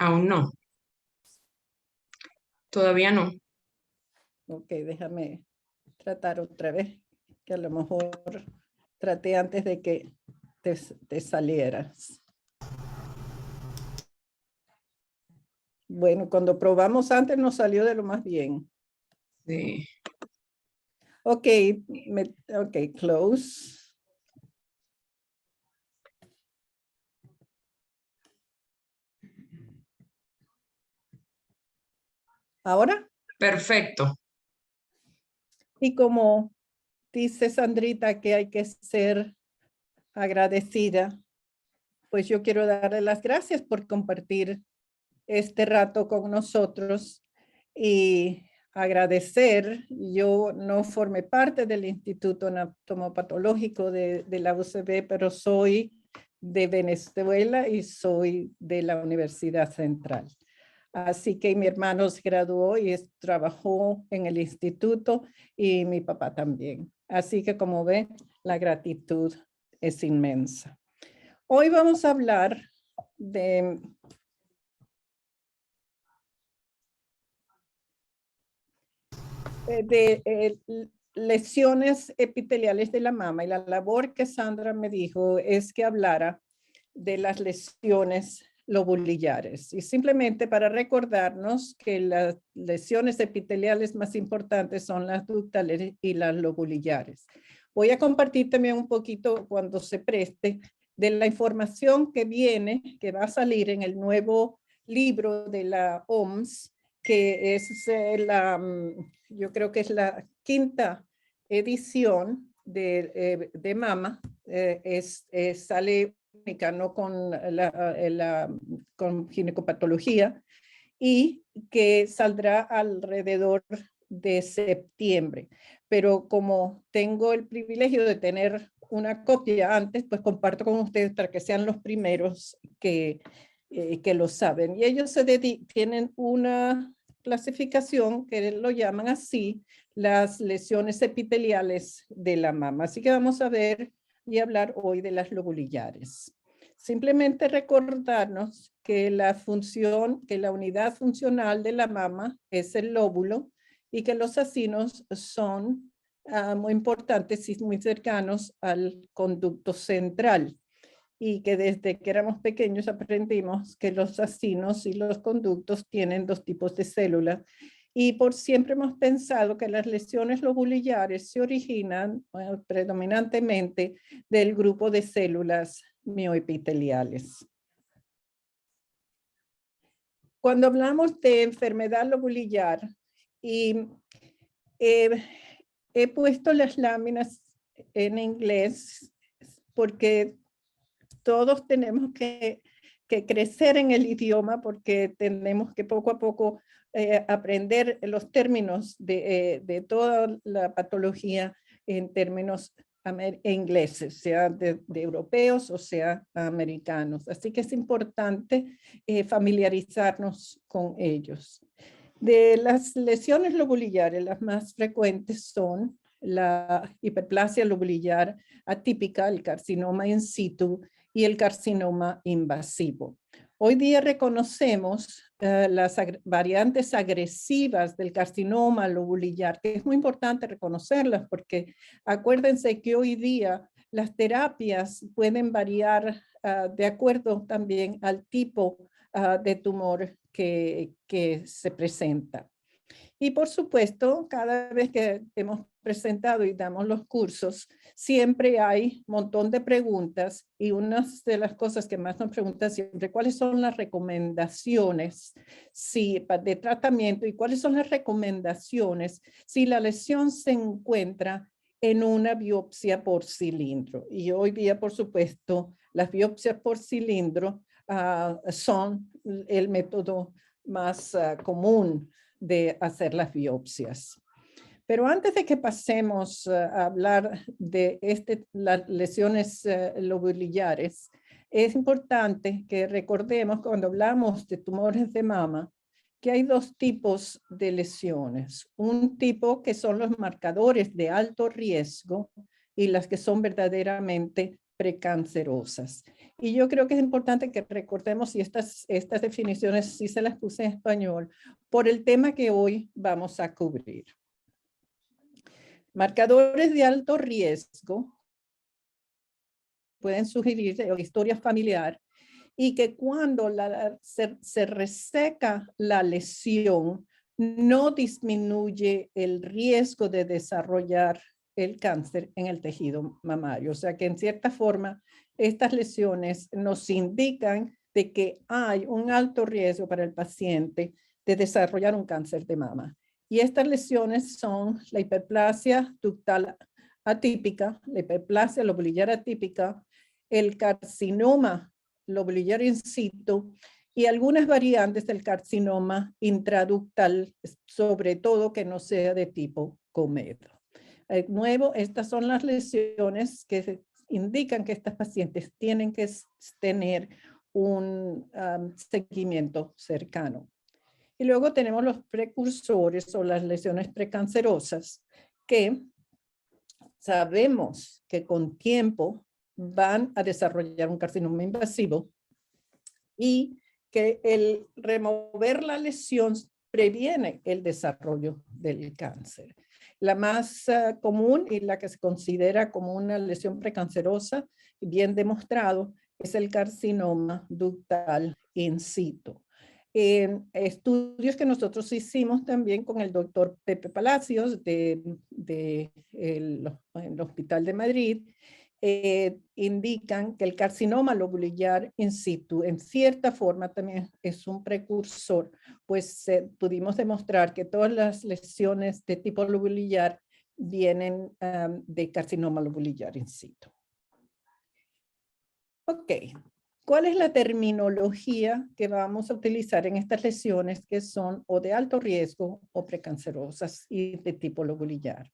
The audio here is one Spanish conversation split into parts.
Aún no. Todavía no. Ok, déjame tratar otra vez, que a lo mejor traté antes de que te salieras. Bueno, cuando probamos antes nos salió de lo más bien. Sí. Ok, close. ¿Ahora? Perfecto. Y como dice Sandrita que hay que ser agradecida, pues yo quiero darle las gracias por compartir este rato con nosotros y agradecer. Yo no formé parte del Instituto Anatomopatológico de la UCB, pero soy de Venezuela y soy de la Universidad Central. Así que mi hermano se graduó y trabajó en el instituto y mi papá también. Así que como ven, la gratitud es inmensa. Hoy vamos a hablar de lesiones epiteliales de la mama, y la labor que Sandra me dijo es que hablara de las lesiones lobulillares, y simplemente para recordarnos que las lesiones epiteliales más importantes son las ductales y las lobulillares. Voy a compartir también un poquito, cuando se preste, de la información que viene, que va a salir en el nuevo libro de la OMS, que es yo creo que es la quinta edición de mama. Sale única, no con ginecopatología, y que saldrá alrededor de septiembre. Pero como tengo el privilegio de tener una copia antes, pues comparto con ustedes para que sean los primeros que lo saben. Y ellos tienen una clasificación que lo llaman así, las lesiones epiteliales de la mama. Así que vamos a ver y hablar hoy de las lobulillares. Simplemente recordarnos que la unidad funcional de la mama es el lóbulo, y que los acinos son muy importantes y muy cercanos al conducto central, y que desde que éramos pequeños aprendimos que los acinos y los conductos tienen dos tipos de células, y por siempre hemos pensado que las lesiones lobulillares se originan predominantemente del grupo de células mioepiteliales. Cuando hablamos de enfermedad lobulillar, y he puesto las láminas en inglés porque todos tenemos que crecer en el idioma, porque tenemos que poco a poco aprender los términos de toda la patología en términos ingleses, sea de europeos o sea americanos. Así que es importante familiarizarnos con ellos. De las lesiones lobulillares, las más frecuentes son la hiperplasia lobulillar atípica, el carcinoma in situ y el carcinoma invasivo. Hoy día reconocemos las variantes agresivas del carcinoma lobulillar, que es muy importante reconocerlas, porque acuérdense que hoy día las terapias pueden variar de acuerdo también al tipo de tumor que se presenta. Y por supuesto, cada vez que hemos presentado y damos los cursos, siempre hay un montón de preguntas, y una de las cosas que más nos preguntan siempre, ¿cuáles son las recomendaciones de tratamiento, y cuáles son las recomendaciones si la lesión se encuentra en una biopsia por cilindro? Y hoy día, por supuesto, las biopsias por cilindro son el método más común de hacer las biopsias. Pero antes de que pasemos a hablar de las lesiones lobulillares, es importante que recordemos, cuando hablamos de tumores de mama, que hay dos tipos de lesiones. Un tipo que son los marcadores de alto riesgo, y las que son verdaderamente precancerosas. Y yo creo que es importante que recordemos, y estas definiciones sí se las puse en español, por el tema que hoy vamos a cubrir. Marcadores de alto riesgo pueden sugerir historia familiar y que cuando se reseca la lesión, no disminuye el riesgo de desarrollar el cáncer en el tejido mamario. O sea que en cierta forma, estas lesiones nos indican de que hay un alto riesgo para el paciente de desarrollar un cáncer de mama. Y estas lesiones son la hiperplasia ductal atípica, la hiperplasia lobular atípica, el carcinoma lobular in situ y algunas variantes del carcinoma intraductal, sobre todo que no sea de tipo comedo. De nuevo, estas son las lesiones que indican que estas pacientes tienen que tener un seguimiento cercano. Y luego tenemos los precursores o las lesiones precancerosas que sabemos que con tiempo van a desarrollar un carcinoma invasivo y que el remover la lesión previene el desarrollo del cáncer. La más común y la que se considera como una lesión precancerosa, bien demostrado, es el carcinoma ductal in situ. Estudios que nosotros hicimos también con el doctor Pepe Palacios del Hospital de Madrid, indican que el carcinoma lobular in situ en cierta forma también es un precursor, pues pudimos demostrar que todas las lesiones de tipo lobular vienen de carcinoma lobular in situ. Ok, ¿cuál es la terminología que vamos a utilizar en estas lesiones que son o de alto riesgo o precancerosas y de tipo lobular?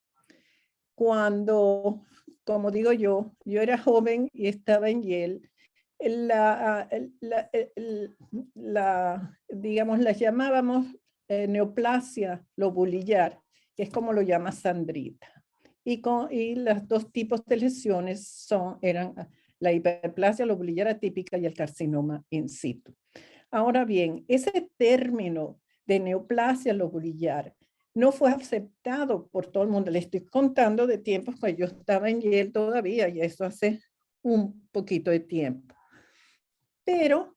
Cuando, como digo yo era joven y estaba en Yale, digamos, las llamábamos neoplasia lobular, que es como lo llama Sandrita. Y los dos tipos de lesiones eran la hiperplasia lobular atípica y el carcinoma in situ. Ahora bien, ese término de neoplasia lobular no fue aceptado por todo el mundo. Le estoy contando de tiempos cuando yo estaba en Yale todavía, y eso hace un poquito de tiempo. Pero,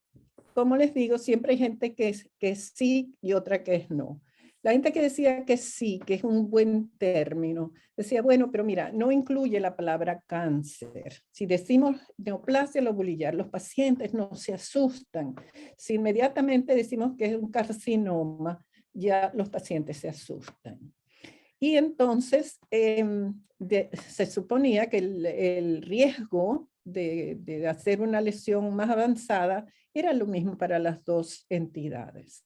como les digo, siempre hay gente que sí y otra que no. La gente que decía que sí, que es un buen término, decía, bueno, pero mira, no incluye la palabra cáncer. Si decimos neoplasia lobular, los pacientes no se asustan. Si inmediatamente decimos que es un carcinoma, ya los pacientes se asustan. Y entonces se suponía que el riesgo de hacer una lesión más avanzada era lo mismo para las dos entidades.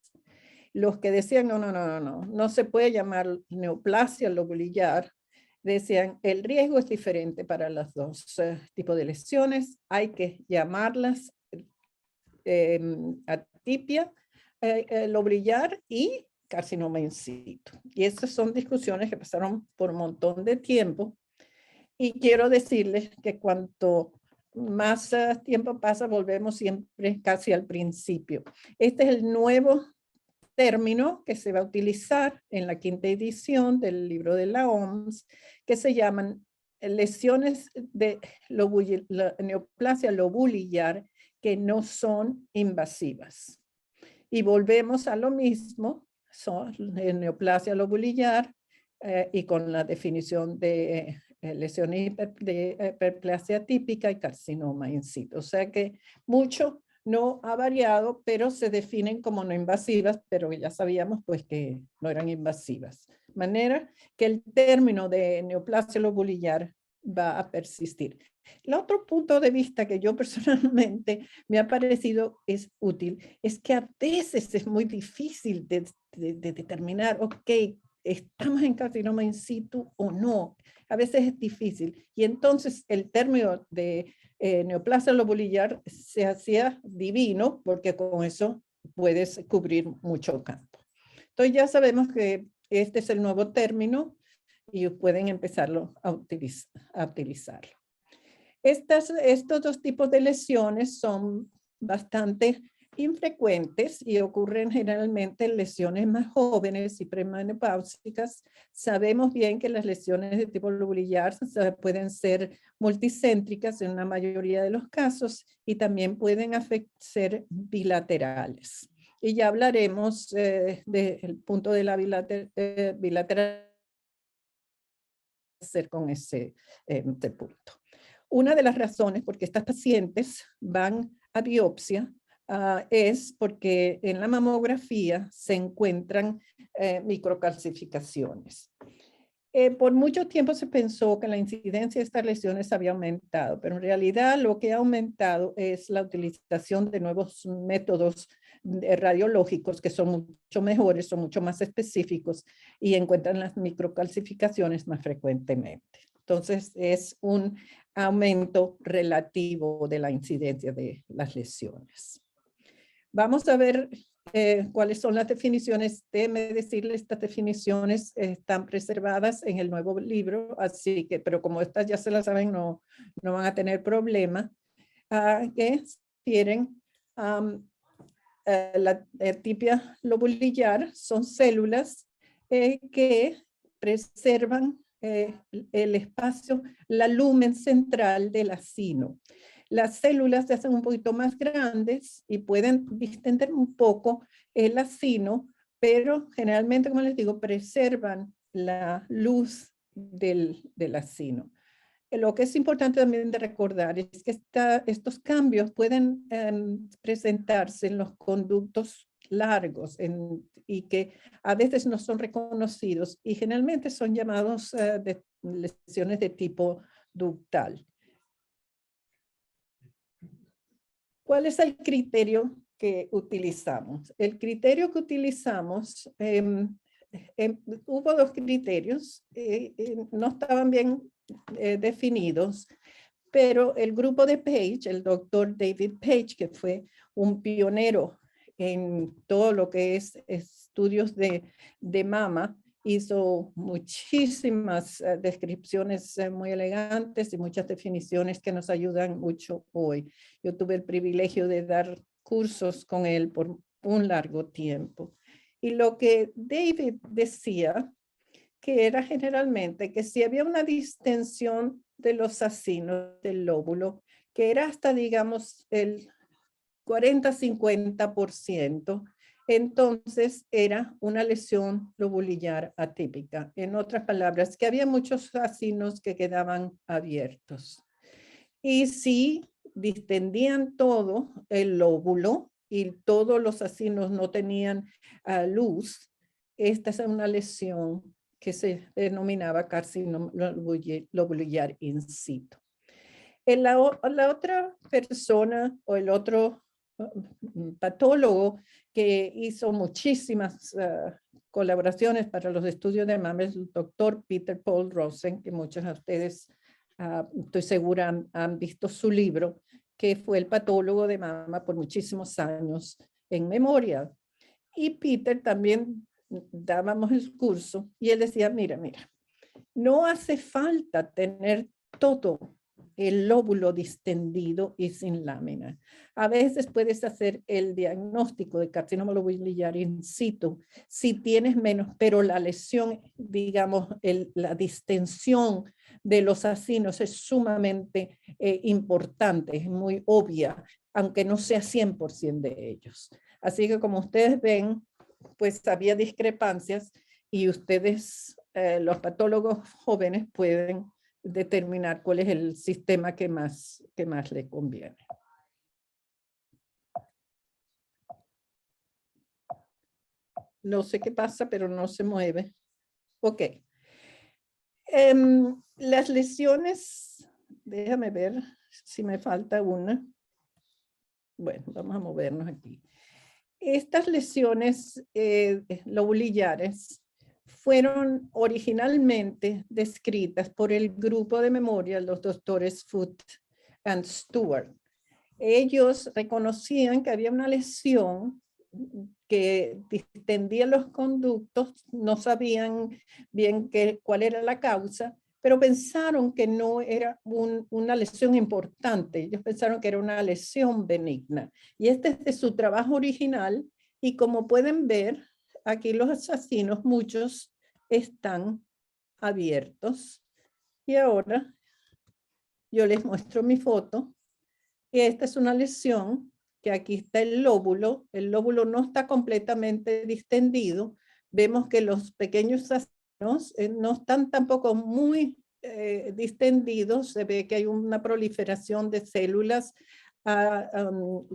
Los que decían, no se puede llamar neoplasia lobular, decían, el riesgo es diferente para los dos tipos de lesiones, hay que llamarlas atipia lobular y carcinoma in situ. Y esas son discusiones que pasaron por un montón de tiempo. Y quiero decirles que cuanto más tiempo pasa, volvemos siempre casi al principio. Este es el nuevo término que se va a utilizar en la 5ª edición del libro de la OMS, que se llaman lesiones de neoplasia lobular que no son invasivas. Y volvemos a lo mismo, son neoplasia lobular y con la definición de lesiones de hiperplasia típica y carcinoma in situ. O sea que mucho no ha variado, pero se definen como no invasivas, pero ya sabíamos pues que no eran invasivas. De manera que el término de neoplasia lobular va a persistir. El otro punto de vista que yo personalmente me ha parecido es útil, es que a veces es muy difícil de determinar, ok, ¿estamos en carcinoma in situ o no? A veces es difícil. Y entonces el término de neoplasia lobular se hacía divino porque con eso puedes cubrir mucho campo. Entonces ya sabemos que este es el nuevo término y pueden empezarlo a utilizarlo. Estos dos tipos de lesiones son bastante infrecuentes y ocurren generalmente en lesiones más jóvenes y premenopáusicas. Sabemos bien que las lesiones de tipo lobulillar pueden ser multicéntricas en la mayoría de los casos y también pueden ser bilaterales. Y ya hablaremos del punto de la bilateral con ese punto. Una de las razones por qué estas pacientes van a biopsia es porque en la mamografía se encuentran microcalcificaciones. Por mucho tiempo se pensó que la incidencia de estas lesiones había aumentado, pero en realidad lo que ha aumentado es la utilización de nuevos métodos radiológicos que son mucho mejores, son mucho más específicos y encuentran las microcalcificaciones más frecuentemente. Entonces es un aumento relativo de la incidencia de las lesiones. Vamos a ver cuáles son las definiciones. Déjenme decirles, estas definiciones están preservadas en el nuevo libro, así que, pero como estas ya se las saben, no van a tener problema. Que refieren la atypia lobulillar son células que preservan el espacio, la lumen central del acino. Las células se hacen un poquito más grandes y pueden distender un poco el acino, pero generalmente, como les digo, preservan la luz del acino. Lo que es importante también de recordar es que estos cambios pueden presentarse en los conductos largos y que a veces no son reconocidos y generalmente son llamados de lesiones de tipo ductal. ¿Cuál es el criterio que utilizamos? El criterio que utilizamos, hubo dos criterios, no estaban bien definidos, pero el grupo de Page, el doctor David Page, que fue un pionero en todo lo que es estudios de mama, hizo muchísimas descripciones muy elegantes y muchas definiciones que nos ayudan mucho hoy. Yo tuve el privilegio de dar cursos con él por un largo tiempo. Y lo que David decía, que era generalmente que si había una distensión de los acinos del lóbulo, que era hasta, digamos, el 40-50%, entonces era una lesión lobulillar atípica. En otras palabras, que había muchos acinos que quedaban abiertos. Y si distendían todo el lóbulo y todos los acinos no tenían luz, esta es una lesión que se denominaba carcinoma lobulillar in situ. La otra persona o el otro patólogo que hizo muchísimas colaboraciones para los estudios de mama es el doctor Peter Paul Rosen, que muchos de ustedes, estoy segura, han visto su libro, que fue el patólogo de mama por muchísimos años en memoria. Y Peter también dábamos el curso y él decía, mira, no hace falta tener todo el lóbulo distendido y sin lámina. A veces puedes hacer el diagnóstico de carcinoma lobulillar in situ si tienes menos, pero la lesión, digamos, la distensión de los acinos es sumamente importante, es muy obvia, aunque no sea 100% de ellos. Así que como ustedes ven, pues había discrepancias y ustedes, los patólogos jóvenes, pueden determinar cuál es el sistema que más le conviene. No sé qué pasa, pero no se mueve. Ok. Las lesiones, déjame ver si me falta una. Bueno, vamos a movernos aquí. Estas lesiones lobulillares fueron originalmente descritas por el grupo de memoria, los doctores Foot and Stewart. Ellos reconocían que había una lesión que distendía los conductos, no sabían bien cuál era la causa, pero pensaron que no era una lesión importante. Ellos pensaron que era una lesión benigna. Y este es de su trabajo original. Y como pueden ver, aquí los asesinos, muchos están abiertos. Y ahora yo les muestro mi foto. Y esta es una lesión que aquí está el lóbulo. El lóbulo no está completamente distendido. Vemos que los pequeños asesinos no están tampoco muy distendidos. Se ve que hay una proliferación de células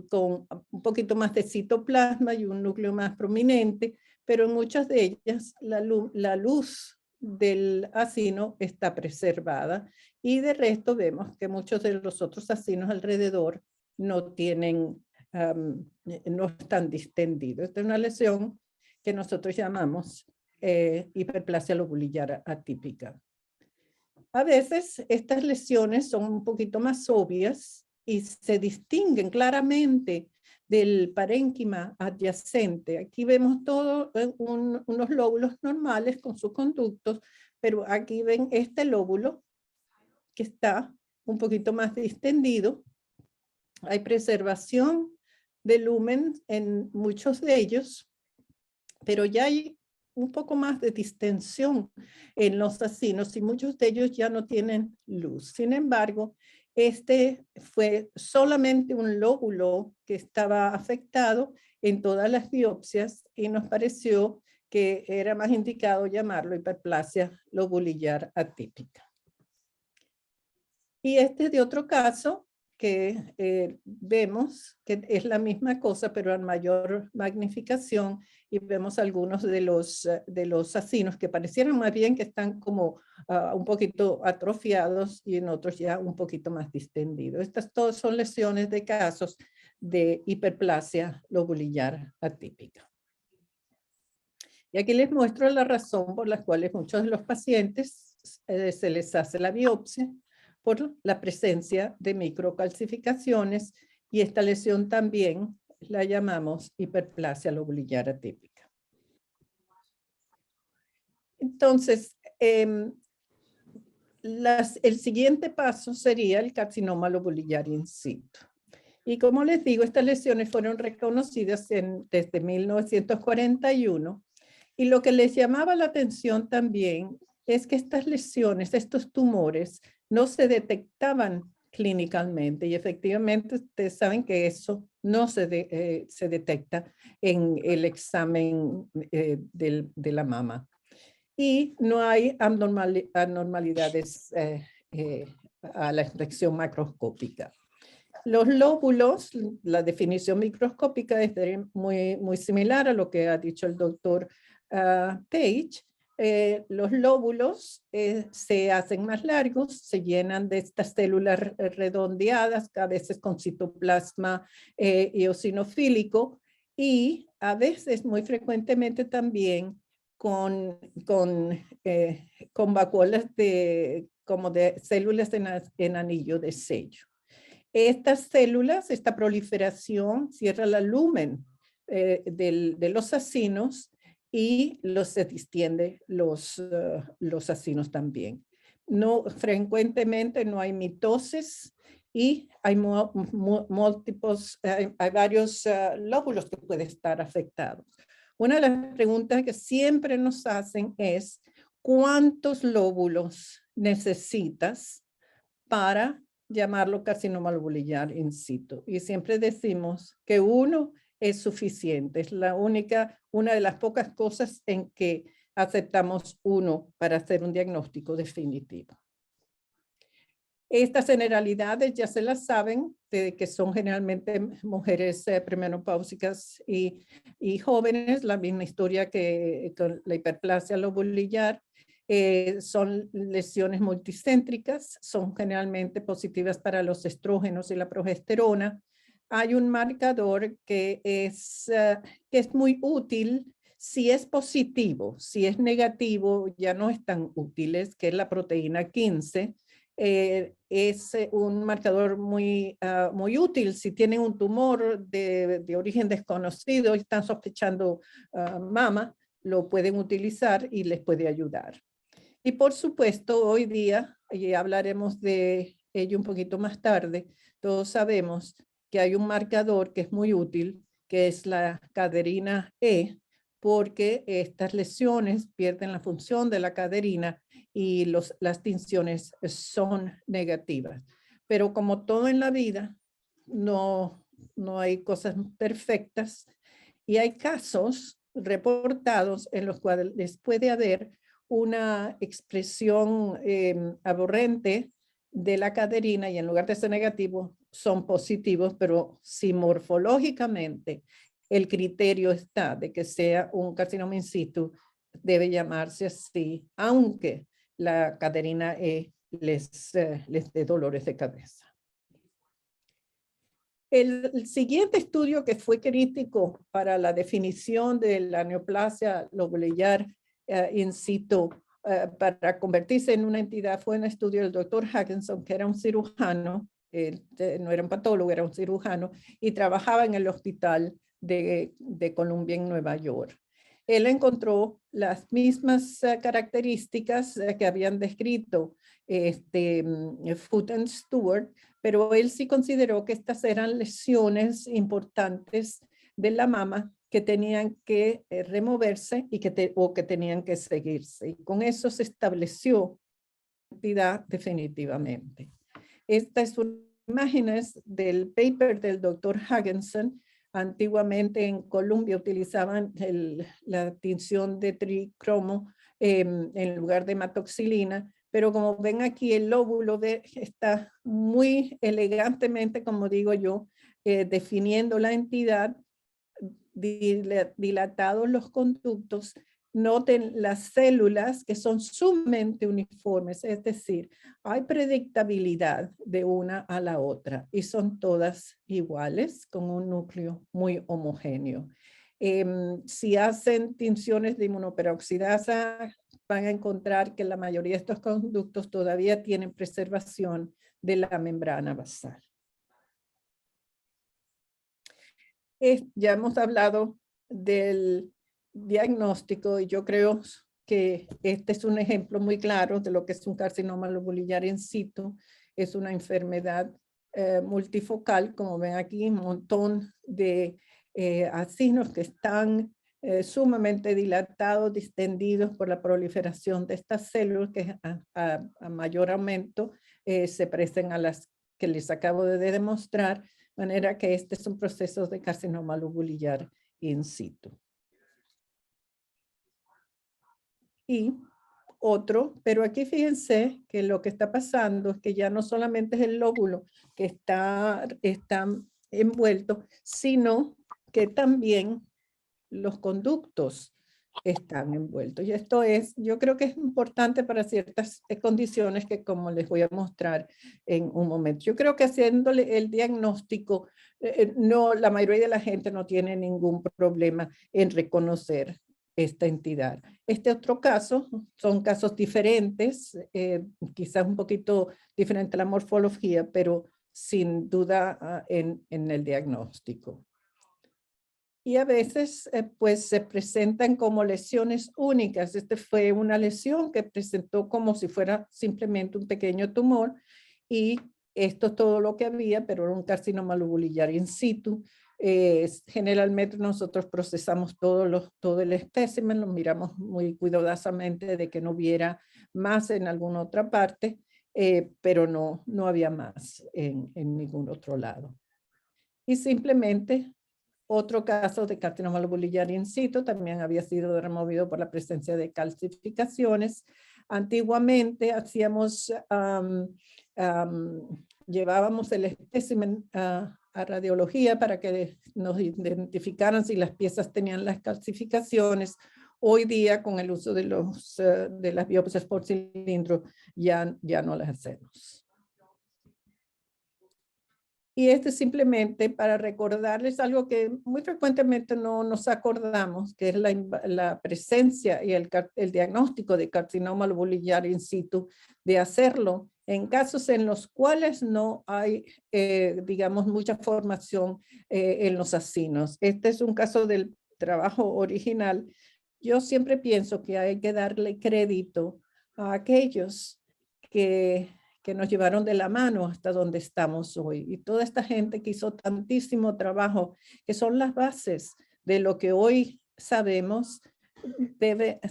con un poquito más de citoplasma y un núcleo más prominente, pero en muchas de ellas la luz del acino está preservada y de resto vemos que muchos de los otros acinos alrededor no tienen, no están distendidos. Esta es una lesión que nosotros llamamos hiperplasia lobulillar atípica. A veces estas lesiones son un poquito más obvias y se distinguen claramente del parénquima adyacente. Aquí vemos todos unos lóbulos normales con sus conductos, pero aquí ven este lóbulo que está un poquito más distendido. Hay preservación de lumen en muchos de ellos, pero ya hay un poco más de distensión en los acinos y muchos de ellos ya no tienen luz. Sin embargo, este fue solamente un lóbulo que estaba afectado en todas las biopsias y nos pareció que era más indicado llamarlo hiperplasia lobulillar atípica. Y este es de otro caso que vemos que es la misma cosa, pero en mayor magnificación, y vemos algunos de los acinos que parecieran más bien que están como un poquito atrofiados y en otros ya un poquito más distendidos. Estas todas son lesiones de casos de hiperplasia lobulillar atípica. Y aquí les muestro la razón por la cual muchos de los pacientes se les hace la biopsia por la presencia de microcalcificaciones y esta lesión también la llamamos hiperplasia lobulillar atípica. Entonces, el siguiente paso sería el carcinoma lobulillar in situ. Y como les digo, estas lesiones fueron reconocidas desde 1941 y lo que les llamaba la atención también es que estas lesiones, estos tumores, no se detectaban clínicamente y efectivamente ustedes saben que eso no se detecta en el examen de la mama. Y no hay anormalidades a la inspección macroscópica. Los lóbulos, la definición microscópica es muy similar a lo que ha dicho el doctor Page. Los lóbulos se hacen más largos, se llenan de estas células redondeadas, a veces con citoplasma eosinofílico y a veces, muy frecuentemente también, con vacuolas como de células en anillo de sello. Estas células, esta proliferación cierra la lumen de los acinos y se distiende los acinos también. Frecuentemente no hay mitosis y hay hay varios lóbulos que pueden estar afectados. Una de las preguntas que siempre nos hacen es, ¿cuántos lóbulos necesitas para llamarlo carcinoma lobulillar in situ? Y siempre decimos que uno es suficiente. Es una de las pocas cosas en que aceptamos uno para hacer un diagnóstico definitivo. Estas generalidades ya se las saben, que son generalmente mujeres premenopáusicas y jóvenes, la misma historia que con la hiperplasia lobulillar. Son lesiones multicéntricas, son generalmente positivas para los estrógenos y la progesterona. Hay un marcador que es muy útil si es positivo. Si es negativo ya no es tan útil, que es la proteína 15. Es un marcador muy útil si tienen un tumor de origen desconocido y están sospechando mama, lo pueden utilizar y les puede ayudar. Y por supuesto, hoy día, y hablaremos de ello un poquito más tarde, todos sabemos que hay un marcador que es muy útil, que es la caderina E, porque estas lesiones pierden la función de la caderina y las tinciones son negativas. Pero como todo en la vida, no hay cosas perfectas y hay casos reportados en los cuales puede haber una expresión aberrante de la caderina y en lugar de ser negativo son positivos, pero si morfológicamente el criterio está de que sea un carcinoma in situ, debe llamarse así, aunque la caderina les dé dolores de cabeza. El siguiente estudio que fue crítico para la definición de la neoplasia lobular in situ para convertirse en una entidad fue un estudio del doctor Hagginson, que era un cirujano, no era un patólogo, era un cirujano, y trabajaba en el hospital de Columbia en Nueva York. Él encontró las mismas características que habían descrito Foot and Stewart, pero él sí consideró que estas eran lesiones importantes de la mama que tenían que removerse y que tenían que seguirse. Y con eso se estableció la entidad definitivamente. Estas son imágenes del paper del doctor Hagginson. Antiguamente en Colombia utilizaban la tinción de tricromo en lugar de hematoxilina, pero como ven aquí el lóbulo está muy elegantemente, como digo yo, definiendo la entidad, dilatados los conductos. Noten las células que son sumamente uniformes, es decir, hay predictabilidad de una a la otra y son todas iguales con un núcleo muy homogéneo. Si hacen tinciones de inmunoperoxidasa, van a encontrar que la mayoría de estos conductos todavía tienen preservación de la membrana basal. Ya hemos hablado del diagnóstico y yo creo que este es un ejemplo muy claro de lo que es un carcinoma lobular in situ. Es una enfermedad multifocal, como ven aquí, un montón de acinos que están sumamente dilatados, distendidos por la proliferación de estas células que a mayor aumento se parecen a las que les acabo de demostrar, de manera que este es un proceso de carcinoma lobular in situ. Y otro, pero aquí fíjense que lo que está pasando es que ya no solamente es el lóbulo que está envuelto, sino que también los conductos están envueltos. Y esto yo creo que es importante para ciertas condiciones que como les voy a mostrar en un momento. Yo creo que haciéndole el diagnóstico, la mayoría de la gente no tiene ningún problema en reconocer esta entidad. Este otro caso, son casos diferentes, quizás un poquito diferente la morfología, pero sin duda en el diagnóstico. Y a veces pues se presentan como lesiones únicas. Este fue una lesión que presentó como si fuera simplemente un pequeño tumor y esto es todo lo que había, pero era un carcinoma lobular in situ. Generalmente nosotros procesamos todo el espécimen, lo miramos muy cuidadosamente de que no hubiera más en alguna otra parte, pero no había más en ningún otro lado. Y simplemente otro caso de carcinoma lobular in situ también había sido removido por la presencia de calcificaciones. Antiguamente llevábamos el espécimen a radiología para que nos identificaran si las piezas tenían las calcificaciones. Hoy día, con el uso de las biopsias por cilindro, ya no las hacemos. Y simplemente para recordarles algo que muy frecuentemente no nos acordamos, que es la presencia y el diagnóstico de carcinoma lobular in situ, de hacerlo en casos en los cuales no hay, digamos, mucha formación en los acinos. Este es un caso del trabajo original. Yo siempre pienso que hay que darle crédito a aquellos que nos llevaron de la mano hasta donde estamos hoy. Y toda esta gente que hizo tantísimo trabajo, que son las bases de lo que hoy sabemos,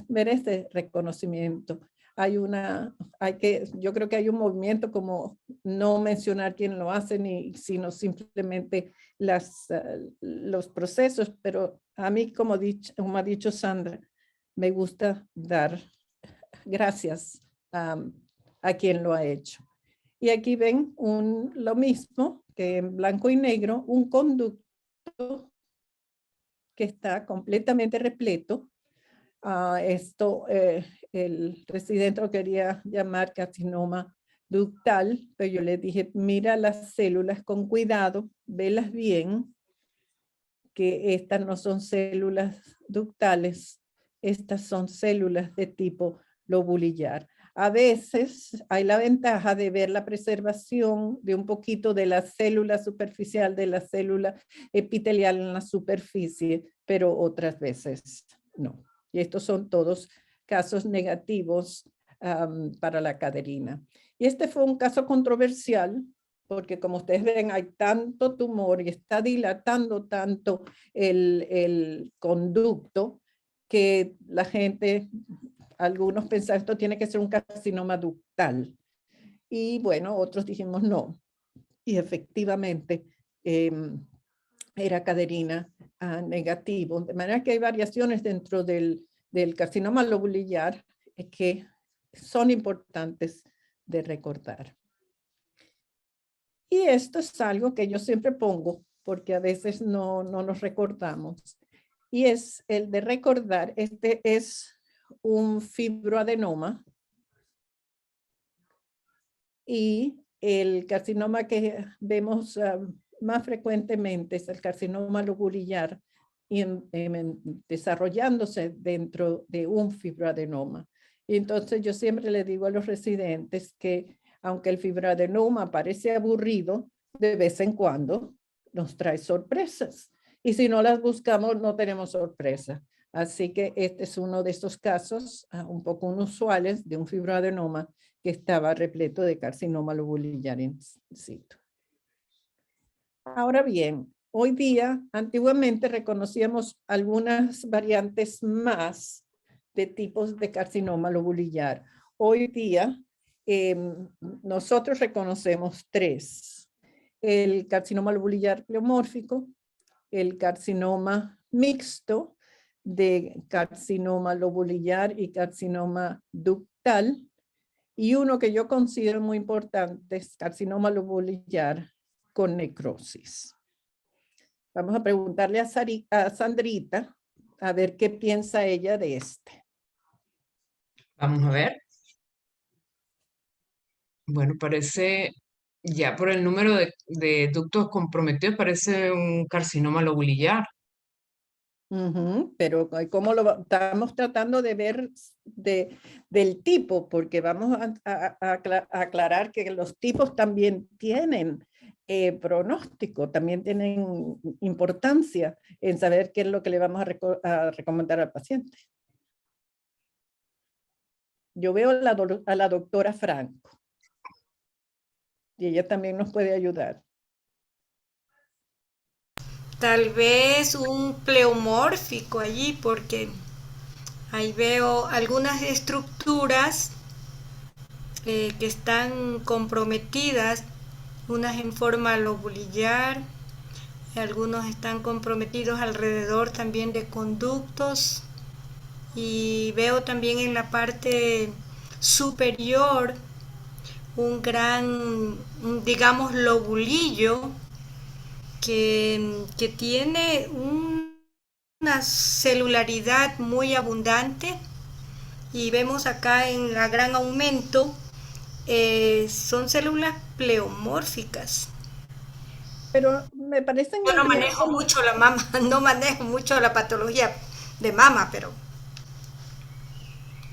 merece reconocimiento. Yo creo que hay un movimiento como no mencionar quién lo hace, sino simplemente los procesos, pero a mí, como ha dicho Sandra, me gusta dar gracias a quien lo ha hecho. Y aquí ven lo mismo que en blanco y negro, un conducto que está completamente repleto. El presidente lo quería llamar carcinoma ductal, pero yo le dije, mira las células con cuidado, velas bien, que estas no son células ductales, estas son células de tipo lobulillar. A veces hay la ventaja de ver la preservación de un poquito de la célula superficial, de la célula epitelial en la superficie, pero otras veces no. Y estos son todos casos negativos para la caderina. Y este fue un caso controversial, porque como ustedes ven hay tanto tumor y está dilatando tanto el conducto que la gente, algunos pensaban esto tiene que ser un carcinoma ductal. Y bueno, otros dijimos no. Y efectivamente era caderina negativo. De manera que hay variaciones dentro del carcinoma lobulillar que son importantes de recordar. Y esto es algo que yo siempre pongo porque a veces no nos recordamos. Y es el de recordar, este es un fibroadenoma y el carcinoma que vemos más frecuentemente es el carcinoma lobulillar desarrollándose dentro de un fibroadenoma. Y entonces yo siempre le digo a los residentes que aunque el fibroadenoma parece aburrido, de vez en cuando nos trae sorpresas. Y si no las buscamos, no tenemos sorpresa. Así que este es uno de estos casos un poco inusuales de un fibroadenoma que estaba repleto de carcinoma lobulillar in situ. Ahora bien, hoy día, antiguamente reconocíamos algunas variantes más de tipos de carcinoma lobulillar. Hoy día, nosotros reconocemos 3. El carcinoma lobulillar pleomórfico, el carcinoma mixto de carcinoma lobulillar y carcinoma ductal, y uno que yo considero muy importante es carcinoma lobulillar con necrosis. Vamos a preguntarle a Sandrita a ver qué piensa ella de este. Vamos a ver. Bueno, parece, ya por el número de ductos comprometidos, parece un carcinoma lobulillar. Pero ¿cómo lo estamos tratando de ver del tipo? Porque vamos a aclarar que los tipos también tienen pronóstico, también tienen importancia en saber qué es lo que le vamos a recomendar al paciente. Yo veo a la doctora Franco y ella también nos puede ayudar. Tal vez un pleomórfico allí, porque ahí veo algunas estructuras que están comprometidas, unas en forma lobulillar, algunos están comprometidos alrededor también de conductos, y veo también en la parte superior un gran, digamos, lobulillo que tiene una celularidad muy abundante, y vemos acá en la gran aumento son células pleomórficas. Pero me parecen Yo no manejo mucho la mama, no manejo mucho la patología de mama, pero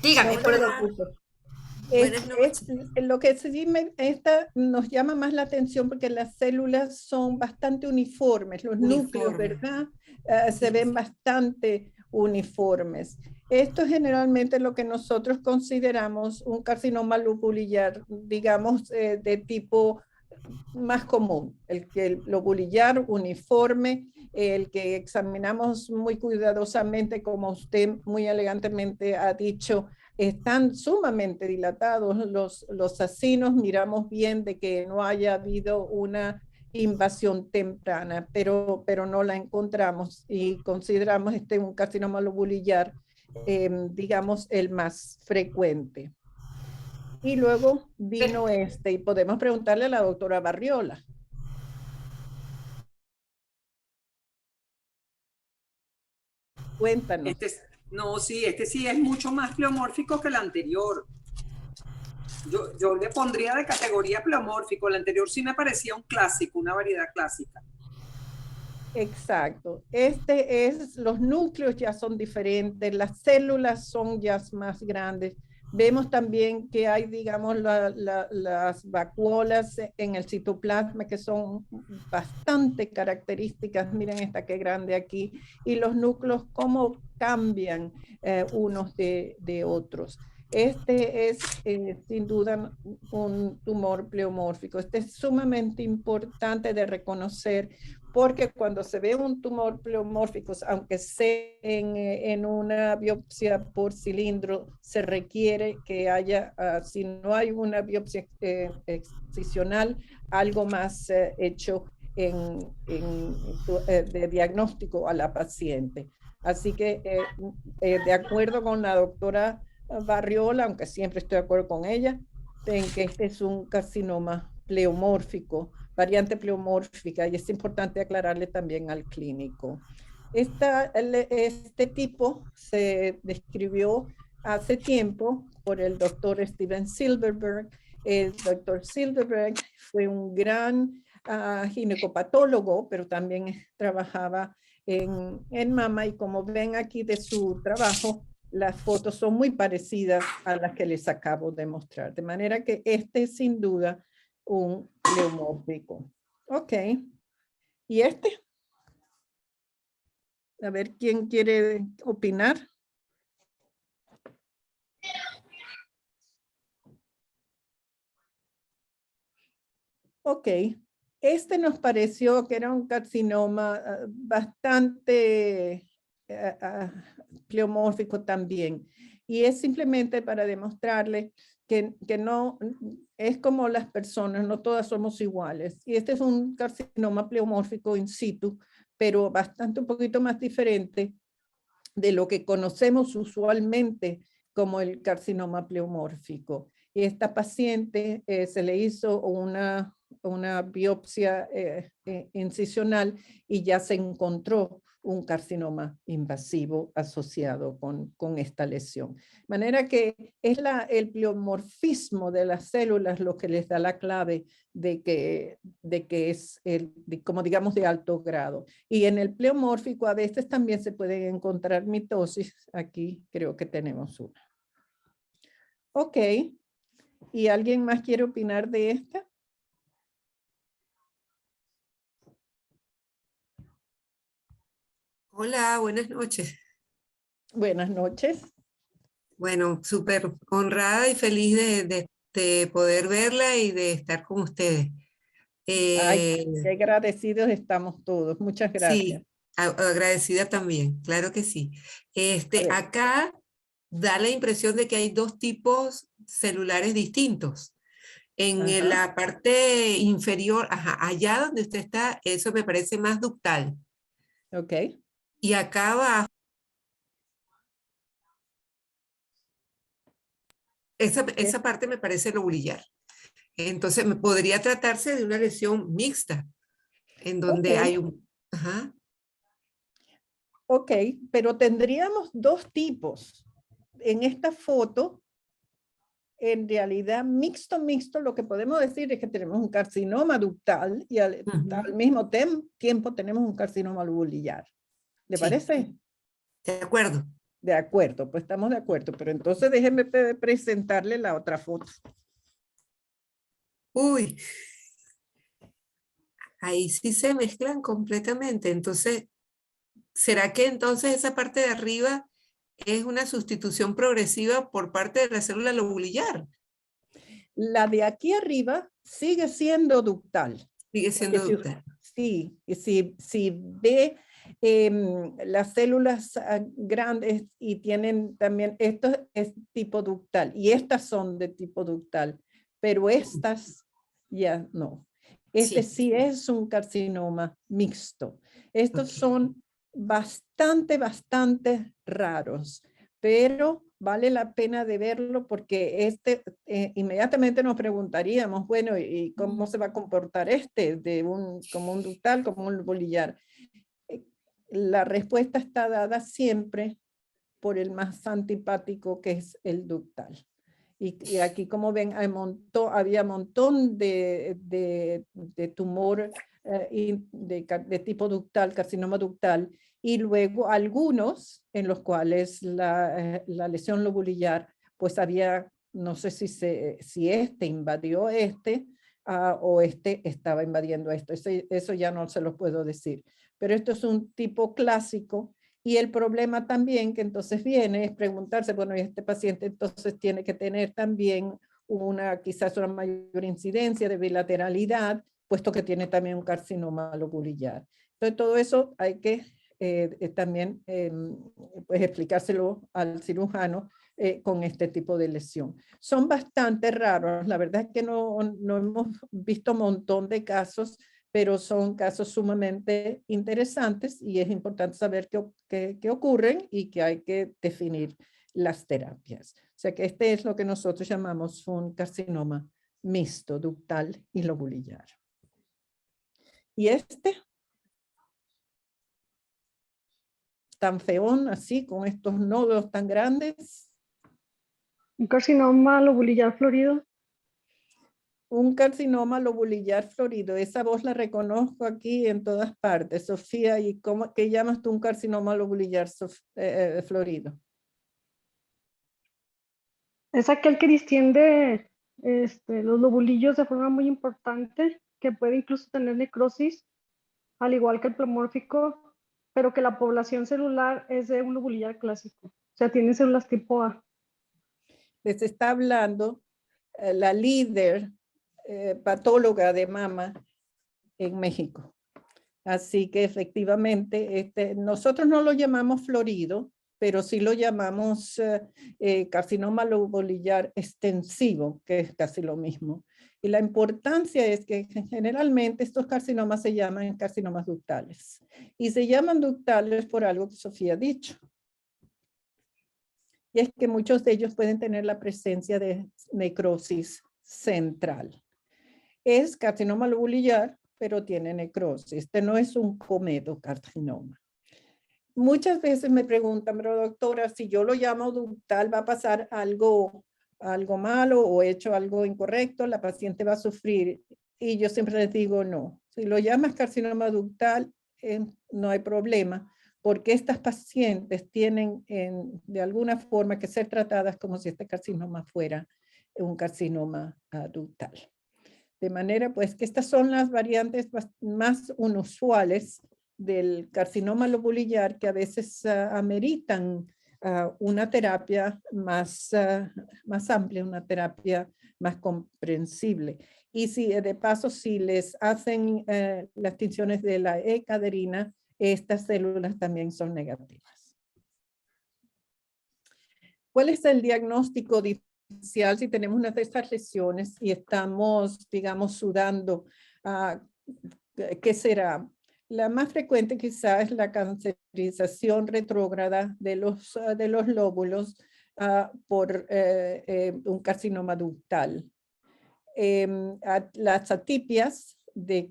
dígame. No te preocupes. Lo que sí nos llama más la atención porque las células son bastante uniformes, los núcleos, ¿verdad? Se ven bastante uniformes. Esto es generalmente lo que nosotros consideramos un carcinoma lobulillar, digamos, de tipo más común, el lobulillar uniforme, el que examinamos muy cuidadosamente, como usted muy elegantemente ha dicho, están sumamente dilatados los acinos, miramos bien de que no haya habido una invasión temprana, pero no la encontramos y consideramos este un carcinoma lobulillar, digamos, el más frecuente. Y luego vino y podemos preguntarle a la doctora Barriola. Cuéntanos. No, sí, este sí es mucho más pleomórfico que el anterior. Yo le pondría de categoría pleomórfico. El anterior sí me parecía un clásico, una variedad clásica. Exacto. Los núcleos ya son diferentes, las células son ya más grandes. Vemos también que hay, digamos, las vacuolas en el citoplasma que son bastante características. Miren esta que grande aquí. Y los núcleos, cómo cambian unos de otros. Este es sin duda un tumor pleomórfico. Este es sumamente importante de reconocer porque cuando se ve un tumor pleomórfico, aunque sea en una biopsia por cilindro, se requiere que haya, si no hay una biopsia excisional, algo más hecho de diagnóstico a la paciente. Así que de acuerdo con la doctora Barriola, aunque siempre estoy de acuerdo con ella, en que este es un carcinoma pleomórfico, variante pleomórfica, y es importante aclararle también al clínico. Este tipo se describió hace tiempo por el doctor Steven Silverberg. El doctor Silverberg fue un gran ginecopatólogo, pero también trabajaba en mama, y como ven aquí de su trabajo, las fotos son muy parecidas a las que les acabo de mostrar, de manera que este es sin duda un pleomórfico. Ok. ¿Y este? A ver, ¿quién quiere opinar? Ok. Este nos pareció que era un carcinoma bastante pleomórfico también. Y es simplemente para demostrarle que no es como las personas, no todas somos iguales. Y este es un carcinoma pleomórfico in situ, pero bastante un poquito más diferente de lo que conocemos usualmente como el carcinoma pleomórfico. Y esta paciente se le hizo una biopsia incisional y ya se encontró un carcinoma invasivo asociado con esta lesión. De manera que es el pleomorfismo de las células lo que les da la clave de que es, como digamos, de alto grado. Y en el pleomórfico a veces también se pueden encontrar mitosis. Aquí creo que tenemos una. Ok. ¿Y alguien más quiere opinar de esta? Hola, buenas noches. Buenas noches. Bueno, súper honrada y feliz de poder verla y de estar con ustedes. Ay, qué agradecidos estamos todos. Muchas gracias. Sí, agradecida también, claro que sí. Acá da la impresión de que hay dos tipos celulares distintos. En la parte inferior, allá donde usted está, eso me parece más ductal. Ok. Y acá abajo, esa parte me parece lobulillar. Entonces, podría tratarse de una lesión mixta, en donde hay un... Ajá. Ok, pero tendríamos dos tipos. En esta foto, en realidad, mixto, lo que podemos decir es que tenemos un carcinoma ductal y al mismo tiempo tenemos un carcinoma lobulillar. ¿Le parece? De acuerdo. De acuerdo, pues estamos de acuerdo, pero entonces déjenme presentarle la otra foto. Uy, ahí sí se mezclan completamente. Entonces, ¿será que entonces esa parte de arriba es una sustitución progresiva por parte de la célula lobulillar? La de aquí arriba sigue siendo ductal. Sigue siendo Porque ductal. sí, y si ve las células grandes y tienen también, esto es tipo ductal y estas son de tipo ductal, pero estas ya no. Este sí es un carcinoma mixto. Estos son bastante raros, pero vale la pena de verlo porque inmediatamente nos preguntaríamos, bueno, ¿y cómo se va a comportar como un ductal, como un bolillar? La respuesta está dada siempre por el más antipático, que es el ductal. Y aquí, como ven, había un montón de tumor de tipo ductal, carcinoma ductal, y luego algunos en los cuales la lesión lobulillar, pues había, no sé si este invadió o este estaba invadiendo esto. Eso ya no se lo puedo decir. Pero esto es un tipo clásico. Y el problema también que entonces viene es preguntarse, bueno, y este paciente entonces tiene que tener también quizás una mayor incidencia de bilateralidad, puesto que tiene también un carcinoma lobulillar. Entonces todo eso hay que también pues explicárselo al cirujano con este tipo de lesión. Son bastante raros, la verdad es que no hemos visto un montón de casos, pero son casos sumamente interesantes y es importante saber qué ocurren y que hay que definir las terapias. O sea que este es lo que nosotros llamamos un carcinoma mixto, ductal y lobulillar. Y este, tan feón así, con estos nódulos tan grandes. Un carcinoma lobulillar florido. Un carcinoma lobulillar florido. Esa voz la reconozco aquí en todas partes. Sofía, ¿y qué llamas tú un carcinoma lobulillar florido? Es aquel que distiende los lobulillos de forma muy importante, que puede incluso tener necrosis, al igual que el pleomórfico, pero que la población celular es de un lobulillar clásico. O sea, tiene células tipo A. Les está hablando la líder patóloga de mama en México. Así que efectivamente, nosotros no lo llamamos florido, pero sí lo llamamos carcinoma lobulillar extensivo, que es casi lo mismo. Y la importancia es que generalmente estos carcinomas se llaman carcinomas ductales. Y se llaman ductales por algo que Sofía ha dicho. Y es que muchos de ellos pueden tener la presencia de necrosis central. Es carcinoma lobulillar, pero tiene necrosis. Este no es un comedocarcinoma. Muchas veces me preguntan, pero doctora, si yo lo llamo ductal, ¿va a pasar algo malo o he hecho algo incorrecto? ¿La paciente va a sufrir? Y yo siempre les digo no. Si lo llamas carcinoma ductal, no hay problema, porque estas pacientes tienen de alguna forma que ser tratadas como si este carcinoma fuera un carcinoma ductal. De manera pues que estas son las variantes más inusuales del carcinoma lobulillar que a veces ameritan una terapia más amplia, una terapia más comprensible. Y si de paso, si les hacen las tinciones de la E-caderina, estas células también son negativas. ¿Cuál es el diagnóstico diferencial si tenemos una de estas lesiones y estamos, digamos, sudando? ¿Qué será? La más frecuente quizás es la cancerización retrógrada de los lóbulos por un carcinoma ductal. Las atipias de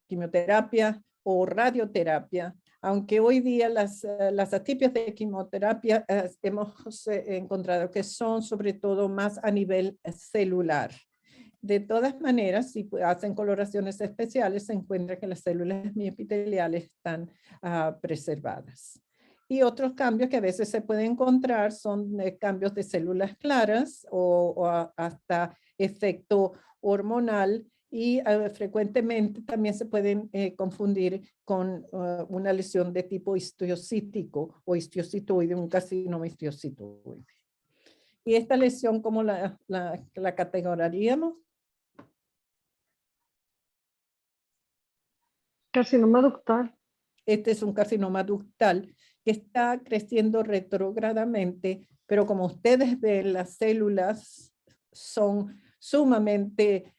quimioterapia o radioterapia, aunque hoy día las atipias de quimioterapia hemos encontrado que son sobre todo más a nivel celular. De todas maneras, si hacen coloraciones especiales, se encuentra que las células miopiteliales están preservadas. Y otros cambios que a veces se pueden encontrar son cambios de células claras o hasta efecto hormonal y frecuentemente también se pueden confundir con una lesión de tipo histiocítico o histiocitoide, un carcinoma histiocitoide. ¿Y esta lesión cómo la categorizaríamos? Carcinoma ductal. Este es un carcinoma ductal que está creciendo retrógradamente, pero como ustedes ven, las células son sumamente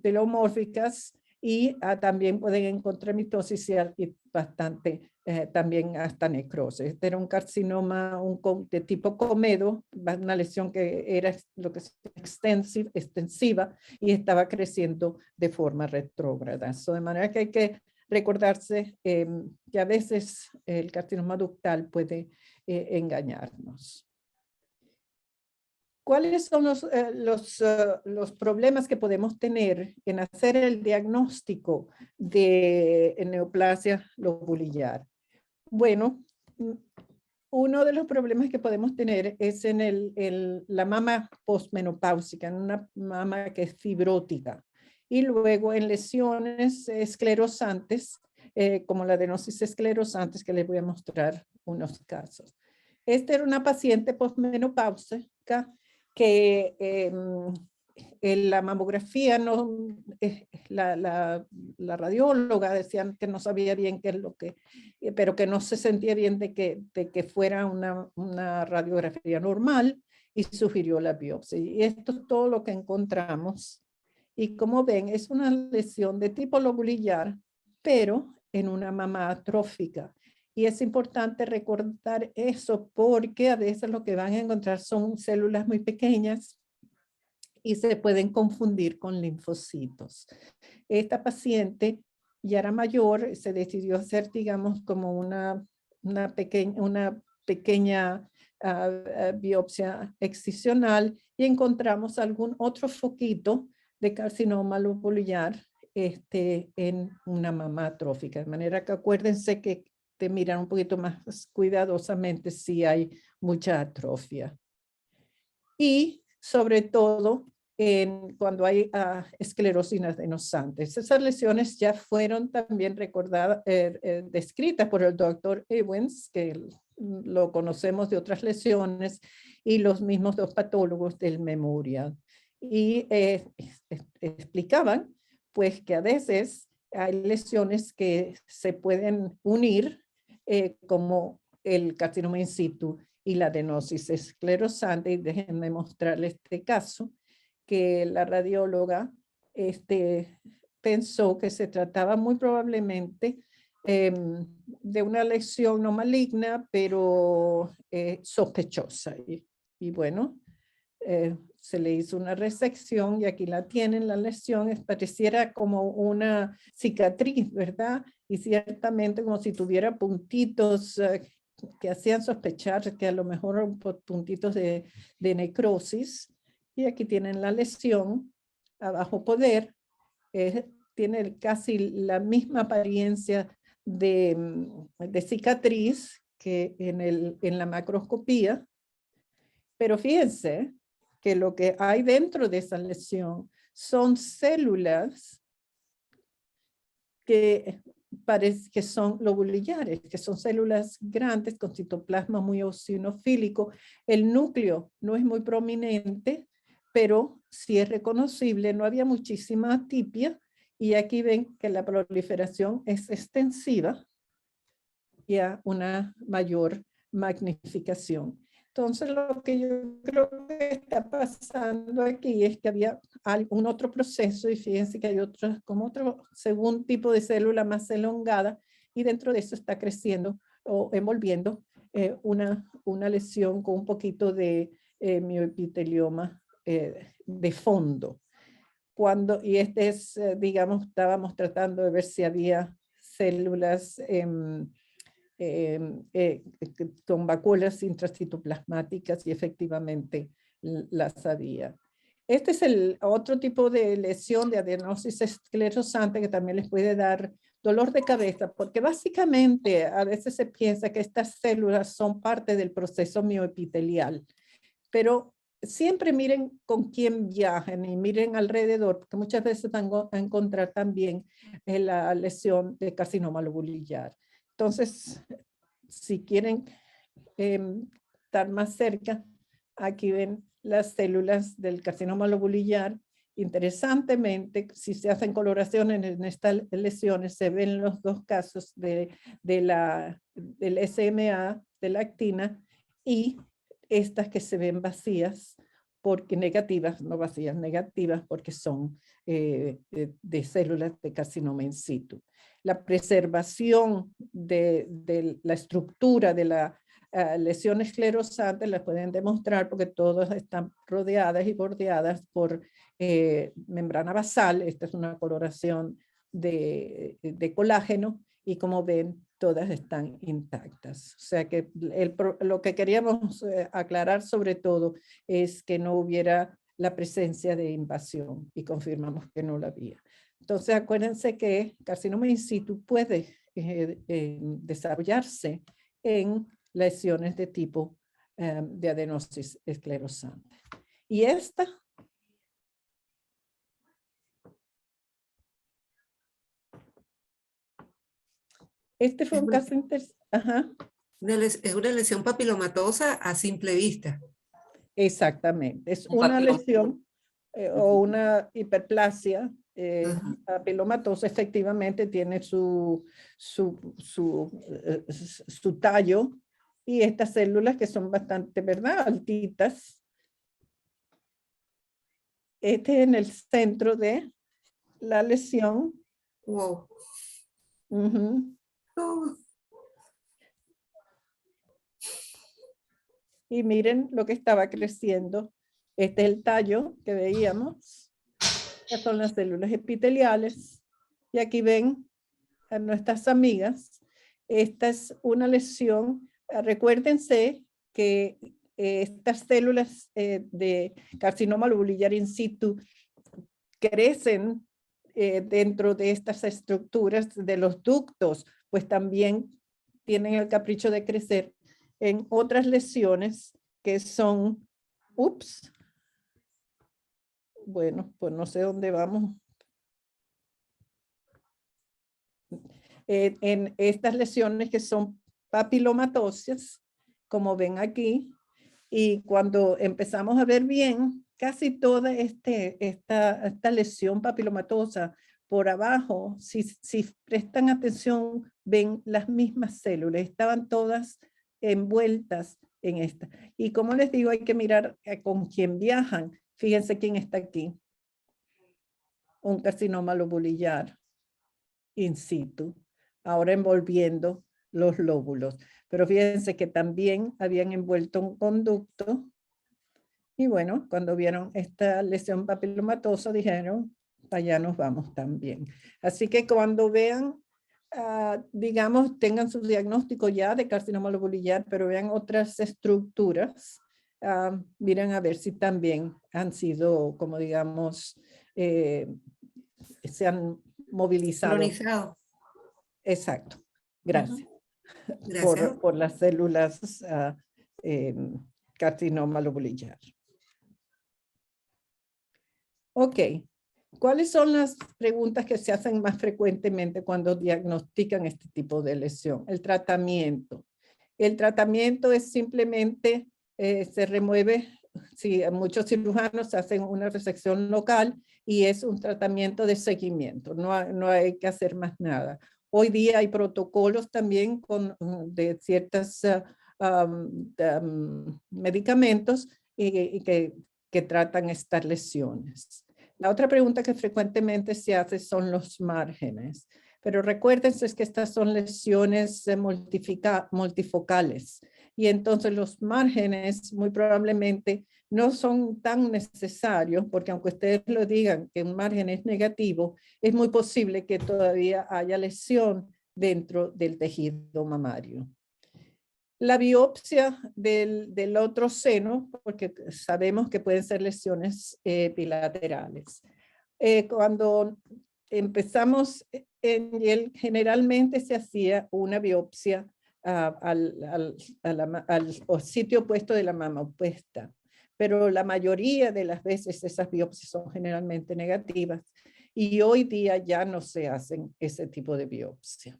telomórficas y también pueden encontrar mitosis y bastante también hasta necrosis. Este era un carcinoma de tipo comedo, una lesión que era lo que es extensiva y estaba creciendo de forma retrógrada. De manera que hay que recordarse que a veces el carcinoma ductal puede engañarnos. ¿Cuáles son los problemas que podemos tener en hacer el diagnóstico de neoplasia lobulillar? Bueno, uno de los problemas que podemos tener es en la mama postmenopáusica, en una mama que es fibrótica. Y luego en lesiones esclerosantes, como la adenosis esclerosantes, que les voy a mostrar unos casos. Esta era una paciente postmenopáusica que en la mamografía la radióloga decían que no sabía bien qué es lo que, pero que no se sentía bien de que fuera una radiografía normal y sugirió la biopsia. Y esto es todo lo que encontramos. Y como ven, es una lesión de tipo lobulillar, pero en una mama atrófica. Y es importante recordar eso porque a veces lo que van a encontrar son células muy pequeñas y se pueden confundir con linfocitos. Esta paciente ya era mayor, se decidió hacer, digamos, como una pequeña biopsia excisional y encontramos algún otro foquito de carcinoma lobulillar en una mama atrófica. De manera que acuérdense que te miran un poquito más cuidadosamente si hay mucha atrofia. Y sobre todo cuando hay esclerosis adenosante. Esas lesiones ya fueron también recordadas, descritas por el doctor Ewens, que lo conocemos de otras lesiones, y los mismos dos patólogos del Memorial. Y explicaban pues que a veces hay lesiones que se pueden unir como el carcinoma in situ y la adenosis esclerosante. Y déjenme mostrarles este caso, que la radióloga pensó que se trataba muy probablemente de una lesión no maligna, pero sospechosa. Y bueno, se le hizo una resección y aquí la tienen, la lesión, pareciera como una cicatriz, ¿verdad? Y ciertamente como si tuviera puntitos que hacían sospechar que a lo mejor eran puntitos de necrosis. Y aquí tienen la lesión a bajo poder, tiene casi la misma apariencia de cicatriz que en la macroscopía, pero fíjense que lo que hay dentro de esa lesión son células que parece que son lobulillares, que son células grandes con citoplasma muy eosinofílico. El núcleo no es muy prominente, pero sí es reconocible. No había muchísima atipia y aquí ven que la proliferación es extensiva y a una mayor magnificación. Entonces, lo que yo creo que está pasando aquí es que había un otro proceso, y fíjense que hay como otro segundo tipo de célula más elongada, y dentro de eso está creciendo o envolviendo una lesión con un poquito de mioepitelioma de fondo. Y digamos, estábamos tratando de ver si había células con vacuolas intracitoplasmáticas, y efectivamente las había. Este es el otro tipo de lesión de adenosis esclerosante que también les puede dar dolor de cabeza, porque básicamente a veces se piensa que estas células son parte del proceso mioepitelial, pero siempre miren con quién viajan y miren alrededor, porque muchas veces van a encontrar también la lesión de carcinoma lobulillar. Entonces, si quieren estar más cerca, aquí ven las células del carcinoma lobulillar. Interesantemente, si se hacen coloraciones en estas lesiones, se ven los dos casos del SMA, de la actina, y estas que se ven vacías, porque negativas, no vacías, negativas, porque son de células de carcinoma in situ. La preservación de la estructura de la lesión esclerosante la pueden demostrar porque todas están rodeadas y bordeadas por membrana basal. Esta es una coloración de colágeno y como ven, todas están intactas. O sea que lo que queríamos aclarar sobre todo es que no hubiera la presencia de invasión y confirmamos que no la había. Entonces acuérdense que carcinoma in situ puede desarrollarse en lesiones de tipo de adenosis esclerosante. Y esta fue un caso interesante. Es una lesión papilomatosa a simple vista. Exactamente, es una lesión o una hiperplasia papilomatosa. Efectivamente tiene su tallo y estas células que son bastante, ¿verdad?, altitas. Este es en el centro de la lesión. Wow. Oh. Y miren lo que estaba creciendo. Este es el tallo que veíamos. Estas son las células epiteliales. Y aquí ven a nuestras amigas. Esta es una lesión. Recuérdense que estas células de carcinoma lobulillar in situ crecen dentro de estas estructuras de los ductos, pues también tienen el capricho de crecer en otras lesiones que son, bueno, pues no sé dónde vamos. En estas lesiones que son papilomatosas, como ven aquí, y cuando empezamos a ver bien, casi toda esta lesión papilomatosa por abajo, si prestan atención, ven las mismas células, estaban todas envueltas en esta. Y como les digo, hay que mirar con quién viajan. Fíjense quién está aquí. Un carcinoma lobulillar in situ, ahora envolviendo los lóbulos. Pero fíjense que también habían envuelto un conducto. Y bueno, cuando vieron esta lesión papilomatosa, dijeron, allá nos vamos también. Así que cuando vean, digamos, tengan su diagnóstico ya de carcinoma lobulillar, pero vean otras estructuras, miren a ver si también han sido, como digamos, se han movilizado. Colonizado. Exacto. Gracias. Gracias. Por las células carcinoma lobulillar. Ok. ¿Cuáles son las preguntas que se hacen más frecuentemente cuando diagnostican este tipo de lesión? El tratamiento. El tratamiento es simplemente, se remueve, si muchos cirujanos hacen una resección local y es un tratamiento de seguimiento, no hay que hacer más nada. Hoy día hay protocolos también de ciertos medicamentos que tratan estas lesiones. La otra pregunta que frecuentemente se hace son los márgenes. Pero recuérdense que estas son lesiones multifocales. Y entonces los márgenes muy probablemente no son tan necesarios, porque aunque ustedes lo digan que un margen es negativo, es muy posible que todavía haya lesión dentro del tejido mamario. La biopsia del otro seno, porque sabemos que pueden ser lesiones bilaterales. Cuando empezamos, generalmente se hacía una biopsia al sitio opuesto de la mama opuesta. pero la mayoría de las veces esas biopsias son generalmente negativas y hoy día ya no se hacen ese tipo de biopsia.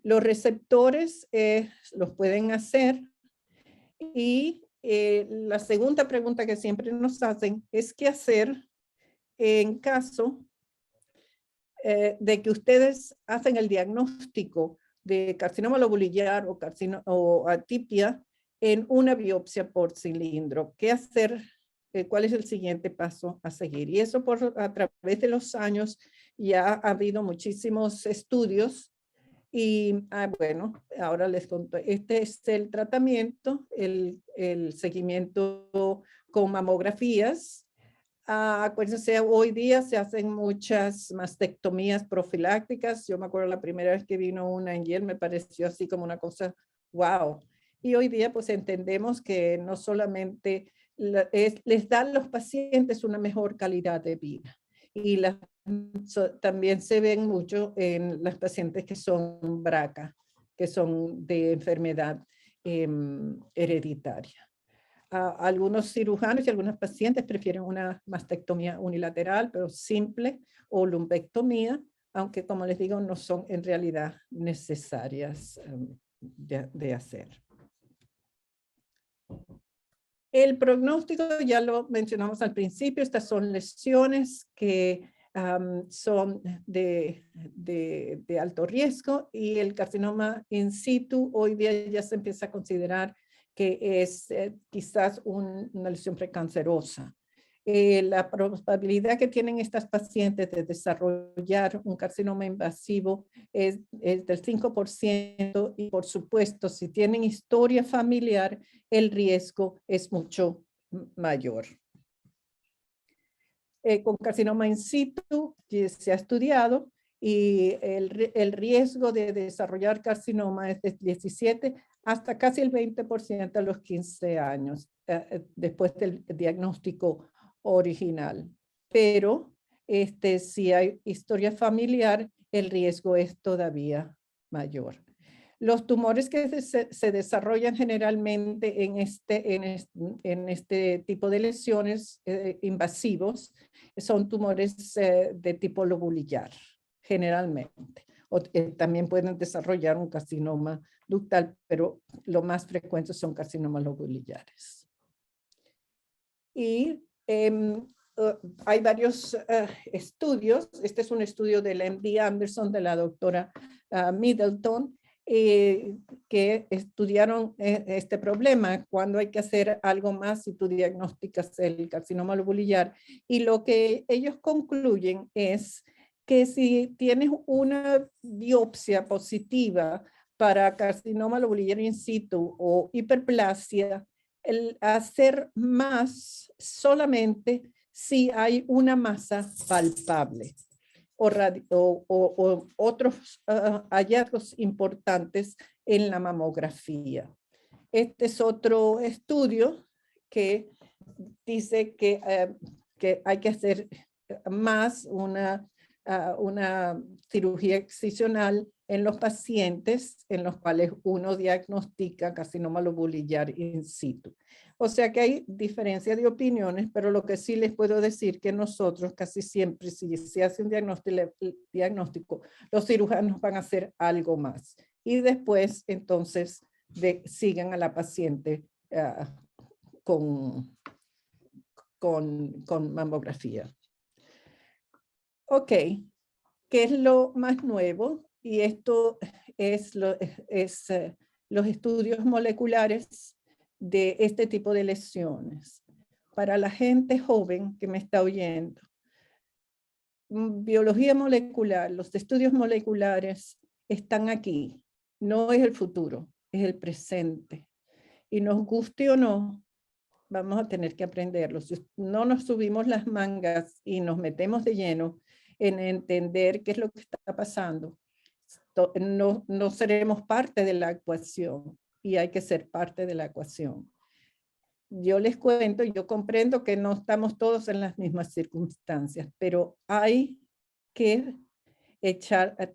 Los receptores los pueden hacer y la segunda pregunta que siempre nos hacen es qué hacer en caso de que ustedes hacen el diagnóstico de carcinoma lobulillar o atipia en una biopsia por cilindro. ¿Qué hacer? ¿Cuál es el siguiente paso a seguir? Y eso a través de los años ya ha habido muchísimos estudios y bueno, ahora les conto. Este es el tratamiento, el seguimiento con mamografías. Acuérdense, hoy día se hacen muchas mastectomías profilácticas. Yo me acuerdo la primera vez que vino una en Yale, me pareció así como una cosa, wow. Y hoy día pues entendemos que no solamente les dan a los pacientes una mejor calidad de vida. Y también se ven mucho en las pacientes que son BRCA, que son de enfermedad hereditaria. Algunos cirujanos y algunos pacientes prefieren una mastectomía unilateral, pero simple, o lumpectomía, aunque como les digo, no son en realidad necesarias de hacer. El pronóstico ya lo mencionamos al principio, estas son lesiones que son de alto riesgo y el carcinoma in situ hoy día ya se empieza a considerar que es quizás una lesión precancerosa. La probabilidad que tienen estas pacientes de desarrollar un carcinoma invasivo es del 5% y por supuesto si tienen historia familiar el riesgo es mucho mayor. Con carcinoma in situ se ha estudiado y el riesgo de desarrollar carcinoma es de 17 hasta casi el 20% a los 15 años después del diagnóstico original. Pero si hay historia familiar, el riesgo es todavía mayor. Los tumores que se desarrollan generalmente en este tipo de lesiones invasivos son tumores de tipo lobulillar, generalmente. También pueden desarrollar un carcinoma ductal, pero lo más frecuente son carcinomas lobulillares. Y hay varios estudios. Este es un estudio del MD Anderson, de la doctora Middleton, que estudiaron este problema, cuando hay que hacer algo más si tú diagnosticas el carcinoma lobulillar. Y lo que ellos concluyen es que si tienes una biopsia positiva para carcinoma lobulillar in situ o hiperplasia, el hacer más solamente si hay una masa palpable o otros hallazgos importantes en la mamografía. Este es otro estudio que dice que hay que hacer más una cirugía excisional en los pacientes en los cuales uno diagnostica carcinoma lobulillar in situ. O sea que hay diferencia de opiniones, pero lo que sí les puedo decir que nosotros casi siempre, si se hace un diagnóstico, los cirujanos van a hacer algo más. Y después, entonces, sigan a la paciente con mamografía. Ok, ¿qué es lo más nuevo? Y esto es los estudios moleculares de este tipo de lesiones. Para la gente joven que me está oyendo, biología molecular, los estudios moleculares están aquí. No es el futuro, es el presente. Y nos guste o no, vamos a tener que aprenderlo. Si no nos subimos las mangas y nos metemos de lleno en entender qué es lo que está pasando, no seremos parte de la ecuación y hay que ser parte de la ecuación. Yo les cuento, yo comprendo que no estamos todos en las mismas circunstancias, pero hay que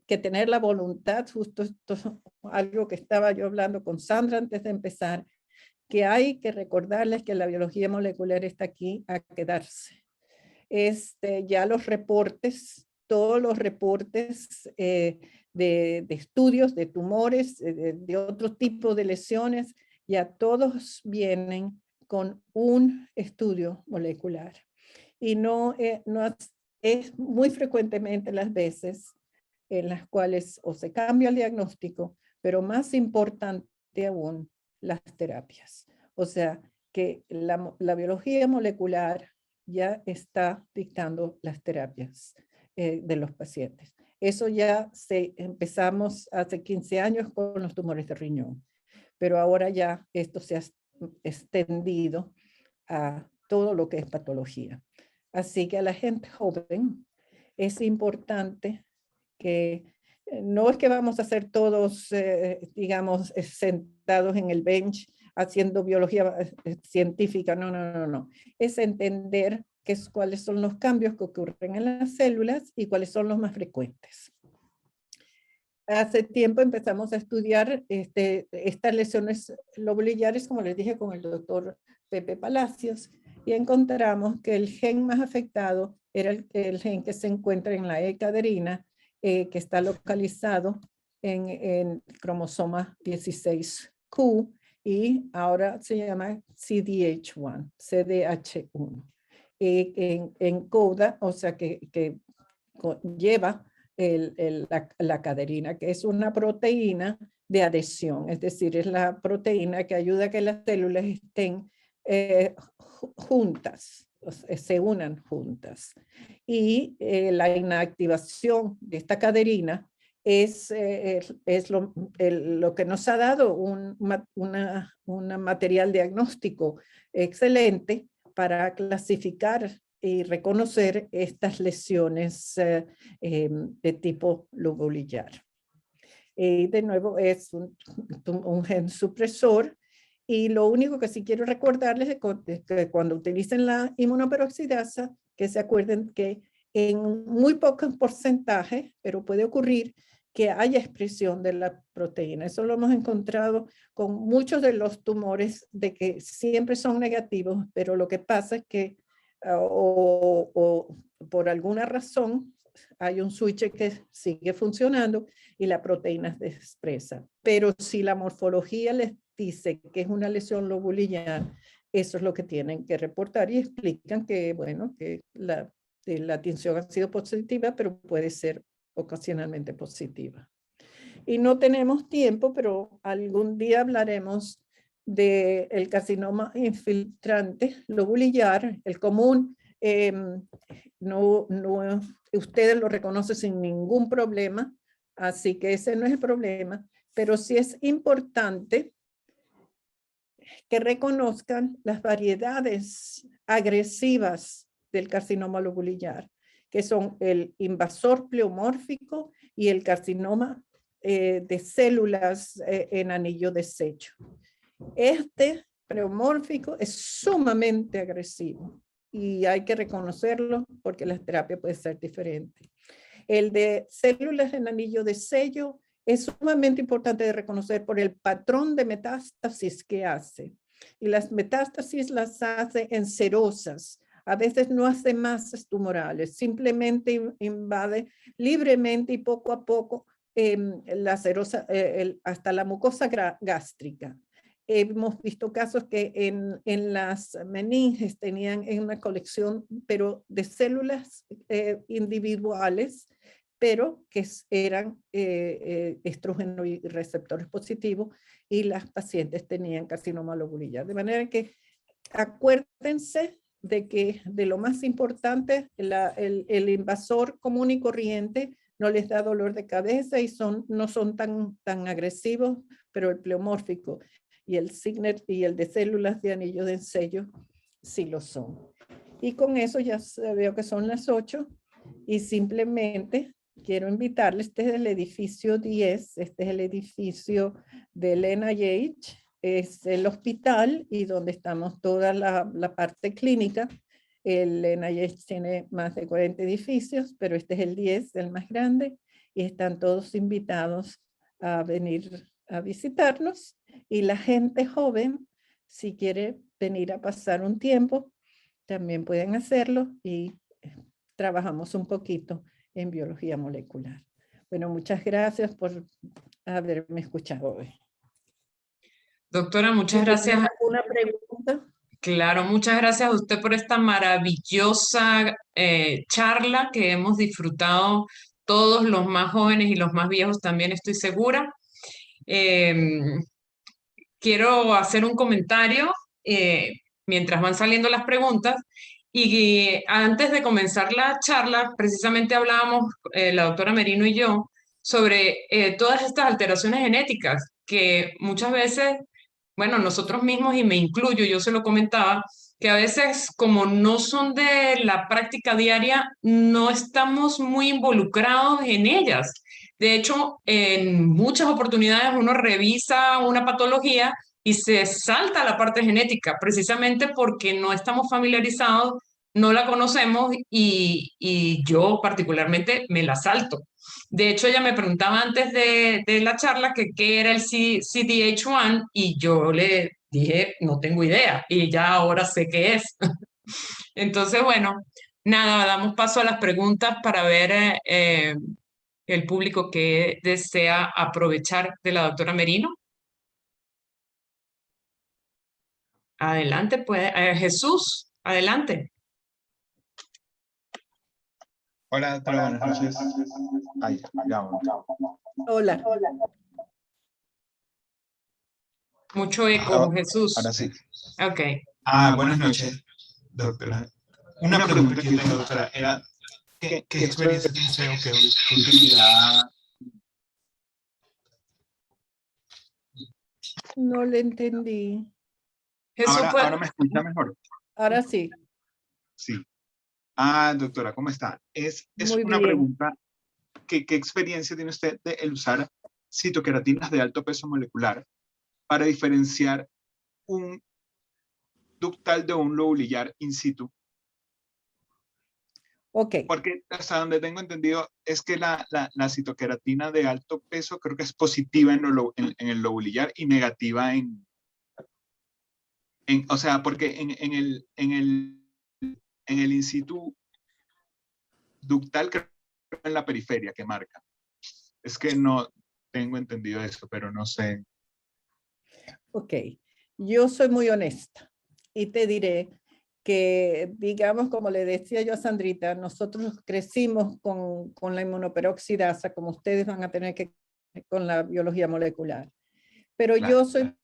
tener la voluntad, justo esto es algo que estaba yo hablando con Sandra antes de empezar, que hay que recordarles que la biología molecular está aquí a quedarse. Ya los reportes, todos los reportes de estudios de tumores, de otro tipo de lesiones, ya todos vienen con un estudio molecular. Y no es muy frecuentemente las veces en las cuales o se cambia el diagnóstico, pero más importante aún, las terapias. O sea, que la biología molecular ya está dictando las terapias de los pacientes. Eso ya empezamos hace 15 años con los tumores de riñón, pero ahora ya esto se ha extendido a todo lo que es patología. Así que a la gente joven es importante que no es que vamos a ser todos, digamos, sentados en el bench haciendo biología científica, no. Es entender cuáles son los cambios que ocurren en las células y cuáles son los más frecuentes. Hace tiempo empezamos a estudiar estas lesiones lobulillares, como les dije, con el doctor Pepe Palacios, y encontramos que el gen más afectado era el gen que se encuentra en la E-caderina, que está localizado en el cromosoma 16Q, y ahora se llama CDH1, CDH1. Encoda, o sea que lleva la caderina, que es una proteína de adhesión, es decir, es la proteína que ayuda a que las células estén juntas, se unan juntas. Y la inactivación de esta caderina es lo que nos ha dado un material diagnóstico excelente para clasificar y reconocer estas lesiones de tipo lobulillar. De nuevo es un gen supresor, y lo único que sí quiero recordarles es que cuando utilicen la inmunoperoxidasa, que se acuerden que en muy pocos porcentajes, pero puede ocurrir que haya expresión de la proteína. Eso lo hemos encontrado con muchos de los tumores, de que siempre son negativos, pero lo que pasa es que o por alguna razón hay un switch que sigue funcionando y la proteína se expresa. Pero si la morfología les dice que es una lesión lobulillar, eso es lo que tienen que reportar, y explican que, bueno, que la tinción ha sido positiva, pero puede ser ocasionalmente positiva. Y no tenemos tiempo, pero algún día hablaremos del carcinoma infiltrante lobulillar, el común. Ustedes lo reconocen sin ningún problema, así que ese no es el problema, pero sí es importante que reconozcan las variedades agresivas del carcinoma lobulillar, que son el invasor pleomórfico y el carcinoma de células en anillo desecho. Este pleomórfico es sumamente agresivo y hay que reconocerlo porque la terapia puede ser diferente. El de células en anillo de sello es sumamente importante de reconocer por el patrón de metástasis que hace. Y las metástasis las hace en serosas. A veces no hace masas tumorales, simplemente invade libremente y poco a poco la serosa, hasta la mucosa gástrica. Hemos visto casos que en las meninges tenían una colección, pero de células individuales, pero que eran estrógeno y receptores positivos, y las pacientes tenían carcinoma lobulillar. De manera que acuérdense de que de lo más importante, el invasor común y corriente no les da dolor de cabeza y no son tan agresivos, pero el pleomórfico y el Signet y el de células de anillo de ensello sí lo son. Y con eso ya veo que son las 8 y simplemente quiero invitarles. Este es el edificio 10, este es el edificio del NIH, es el hospital y donde estamos toda la parte clínica. El NIH tiene más de 40 edificios, pero este es el 10, el más grande, y están todos invitados a venir a visitarnos. Y la gente joven Si quiere venir a pasar un tiempo, también pueden hacerlo y trabajamos un poquito en biología molecular. Bueno, muchas gracias por haberme escuchado hoy. Doctora, muchas gracias. ¿Alguna pregunta? Claro, muchas gracias a usted por esta maravillosa charla que hemos disfrutado todos los más jóvenes y los más viejos también, estoy segura. Quiero hacer un comentario mientras van saliendo las preguntas. Y antes de comenzar la charla, precisamente hablábamos, la doctora Merino y yo, sobre todas estas alteraciones genéticas que muchas veces, bueno, nosotros mismos, y me incluyo, yo se lo comentaba, que a veces como no son de la práctica diaria, no estamos muy involucrados en ellas. De hecho, en muchas oportunidades uno revisa una patología y se salta la parte genética, precisamente porque no estamos familiarizados, no la conocemos y yo particularmente me la salto. De hecho, ella me preguntaba antes de la charla que qué era el CDH1 y yo le dije, no tengo idea, y ya ahora sé qué es. Entonces, bueno, nada, damos paso a las preguntas para ver el público que desea aprovechar de la doctora Merino. Adelante, pues, Jesús, adelante. Hola, doctora, buenas noches. Ahí, digamos. Hola. Mucho eco, Jesús. Ahora sí. Ok. Buenas noches, doctora. Una pregunta que yo tengo, doctora, era ¿qué experiencia tiene usted o qué utilidad? No le entendí. Jesús, Ahora me escucha mejor. Ahora sí. Sí. Doctora, ¿cómo está? Es Muy una bien. pregunta, ¿qué experiencia tiene usted de el usar citoqueratinas de alto peso molecular para diferenciar un ductal de un lobulillar in situ? Ok. Porque hasta donde tengo entendido es que la citoqueratina de alto peso creo que es positiva en el lobulillar y negativa o sea, porque en el in situ ductal creo que en la periferia que marca. Es que no tengo entendido eso, pero no sé. Ok. Yo soy muy honesta y te diré que, digamos, como le decía yo a Sandrita, nosotros crecimos con la inmunoperoxidasa, como ustedes van a tener que con la biología molecular. Pero Claro, yo soy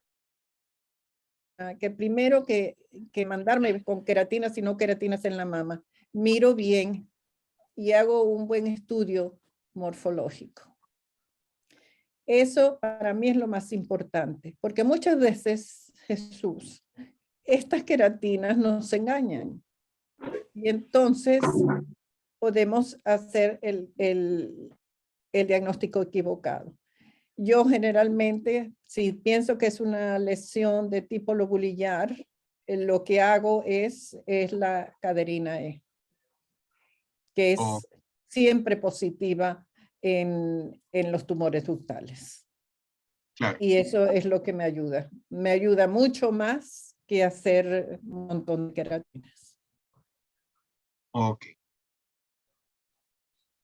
que primero que mandarme con queratinas y no queratinas en la mama, miro bien y hago un buen estudio morfológico. Eso para mí es lo más importante, porque muchas veces, Jesús, estas queratinas nos engañan. Y entonces podemos hacer el diagnóstico equivocado. Yo generalmente, si pienso que es una lesión de tipo lobulillar, lo que hago es la caderina E, que es siempre positiva en los tumores ductales. claro. Y eso es lo que me ayuda. Me ayuda mucho más que hacer un montón de queratinas. Ok.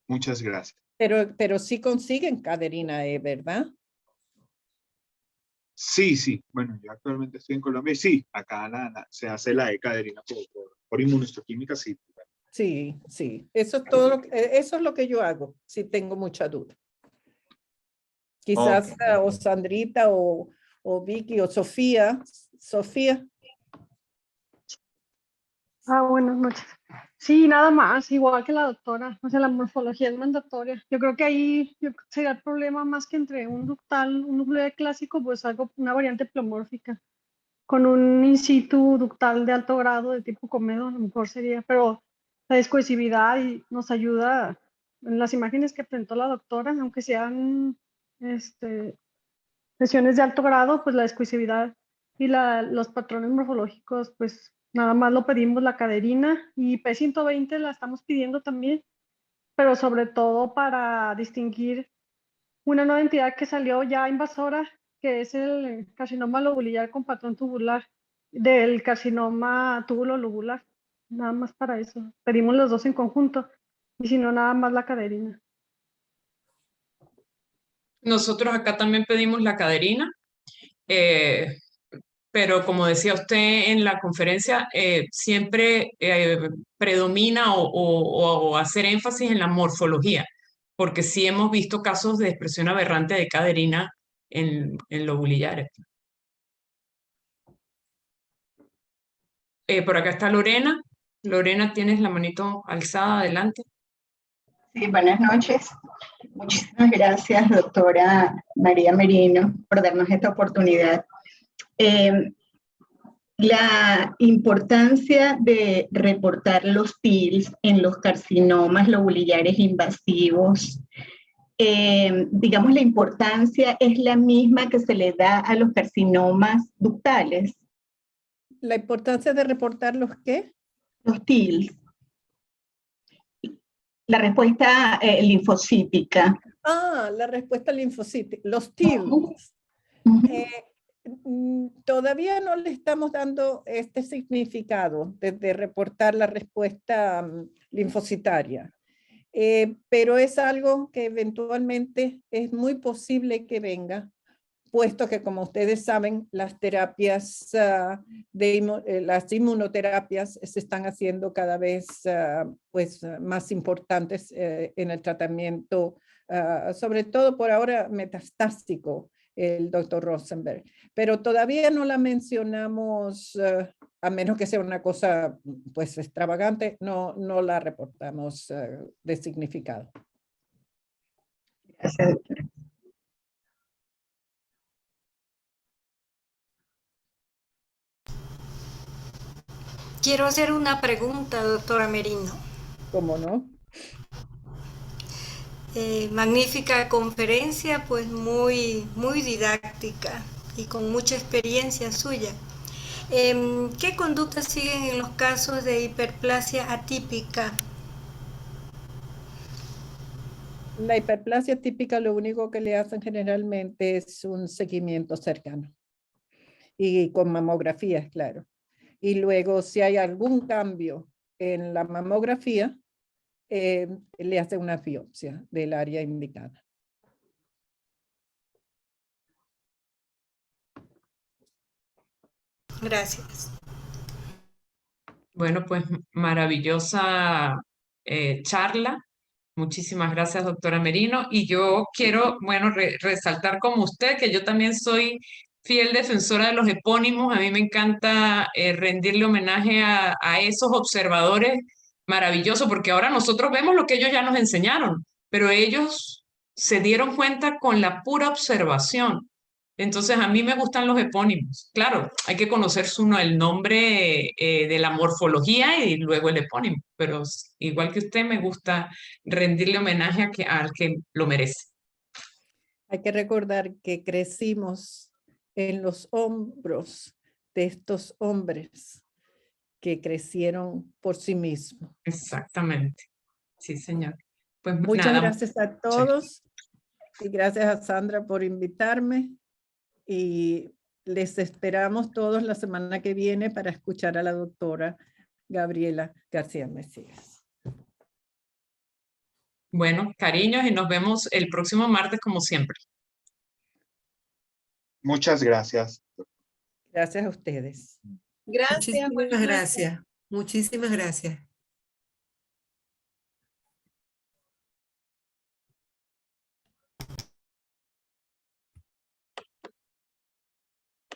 Muchas gracias. Pero sí consiguen caderina E, ¿verdad? Sí. Bueno, yo actualmente estoy en Colombia y sí, acá se hace la caderina por inmunohistoquímica, sí. Sí. Eso es todo eso es lo que yo hago, si tengo mucha duda. Quizás o Sandrita o Vicky o Sofía. Sofía. Buenas noches. Sí, nada más, igual que la doctora, o sea, la morfología es mandatoria. Yo creo que ahí sería el problema más que entre un ductal, un nuclear clásico, pues una variante pleomórfica. Con un in situ ductal de alto grado de tipo comedo, a lo mejor sería, pero la discohesividad y nos ayuda en las imágenes que presentó la doctora, aunque sean lesiones de alto grado, pues la discohesividad y los patrones morfológicos, pues nada más lo pedimos la caderina y P120 la estamos pidiendo también, pero sobre todo para distinguir una nueva entidad que salió ya invasora, que es el carcinoma lobulillar con patrón tubular. del carcinoma túbulo-lobular. Nada más para eso. Pedimos los dos en conjunto y si no, nada más la caderina. Nosotros acá también pedimos la caderina, pero como decía usted en la conferencia, siempre predomina o hacer énfasis en la morfología, porque sí hemos visto casos de expresión aberrante de caderina en lobulillares. Por acá está Lorena. Lorena, tienes la manito alzada, adelante. Sí, buenas noches. Muchísimas gracias, doctora María Merino, por darnos esta oportunidad. La importancia de reportar los TILs en los carcinomas lobulillares invasivos, digamos, la importancia es la misma que se le da a los carcinomas ductales. La importancia de reportar los ¿qué? Los TILs. La respuesta linfocítica. Ah, la respuesta linfocítica. Los TILs. Todavía no le estamos dando este significado de reportar la respuesta linfocitaria. Pero es algo que eventualmente es muy posible que venga, puesto que, como ustedes saben, las terapias, las inmunoterapias se están haciendo cada vez más importantes en el tratamiento, sobre todo por ahora metastásico, el doctor Rosenberg. Pero todavía no la mencionamos, a menos que sea una cosa pues extravagante, no la reportamos de significado. Gracias, doctora. Quiero hacer una pregunta, doctora Merino. ¿Cómo no? Magnífica conferencia, pues muy didáctica y con mucha experiencia suya. ¿Qué conductas siguen en los casos de hiperplasia atípica? La hiperplasia típica lo único que le hacen generalmente es un seguimiento cercano y con mamografías, claro. Y luego si hay algún cambio en la mamografía, le hace una biopsia del área indicada. Gracias. Bueno, pues maravillosa charla. Muchísimas gracias, doctora Merino. Y yo quiero, bueno, resaltar como usted que yo también soy fiel defensora de los epónimos. A mí me encanta rendirle homenaje a esos observadores maravillosos, porque ahora nosotros vemos lo que ellos ya nos enseñaron, pero ellos se dieron cuenta con la pura observación. Entonces, a mí me gustan los epónimos. Claro, hay que conocerse uno el nombre de la morfología y luego el epónimo, pero igual que usted, me gusta rendirle homenaje al que lo merece. Hay que recordar que crecimos en los hombros de estos hombres que crecieron por sí mismos. Exactamente. Sí, señor. Pues Muchas nada. gracias a todos y gracias a Sandra por invitarme. Y les esperamos todos la semana que viene para escuchar a la doctora Gabriela García Mesías. Bueno, cariños, y nos vemos el próximo martes como siempre. Muchas gracias. Gracias a ustedes. Gracias. Muchísimas gracias. Muchísimas gracias.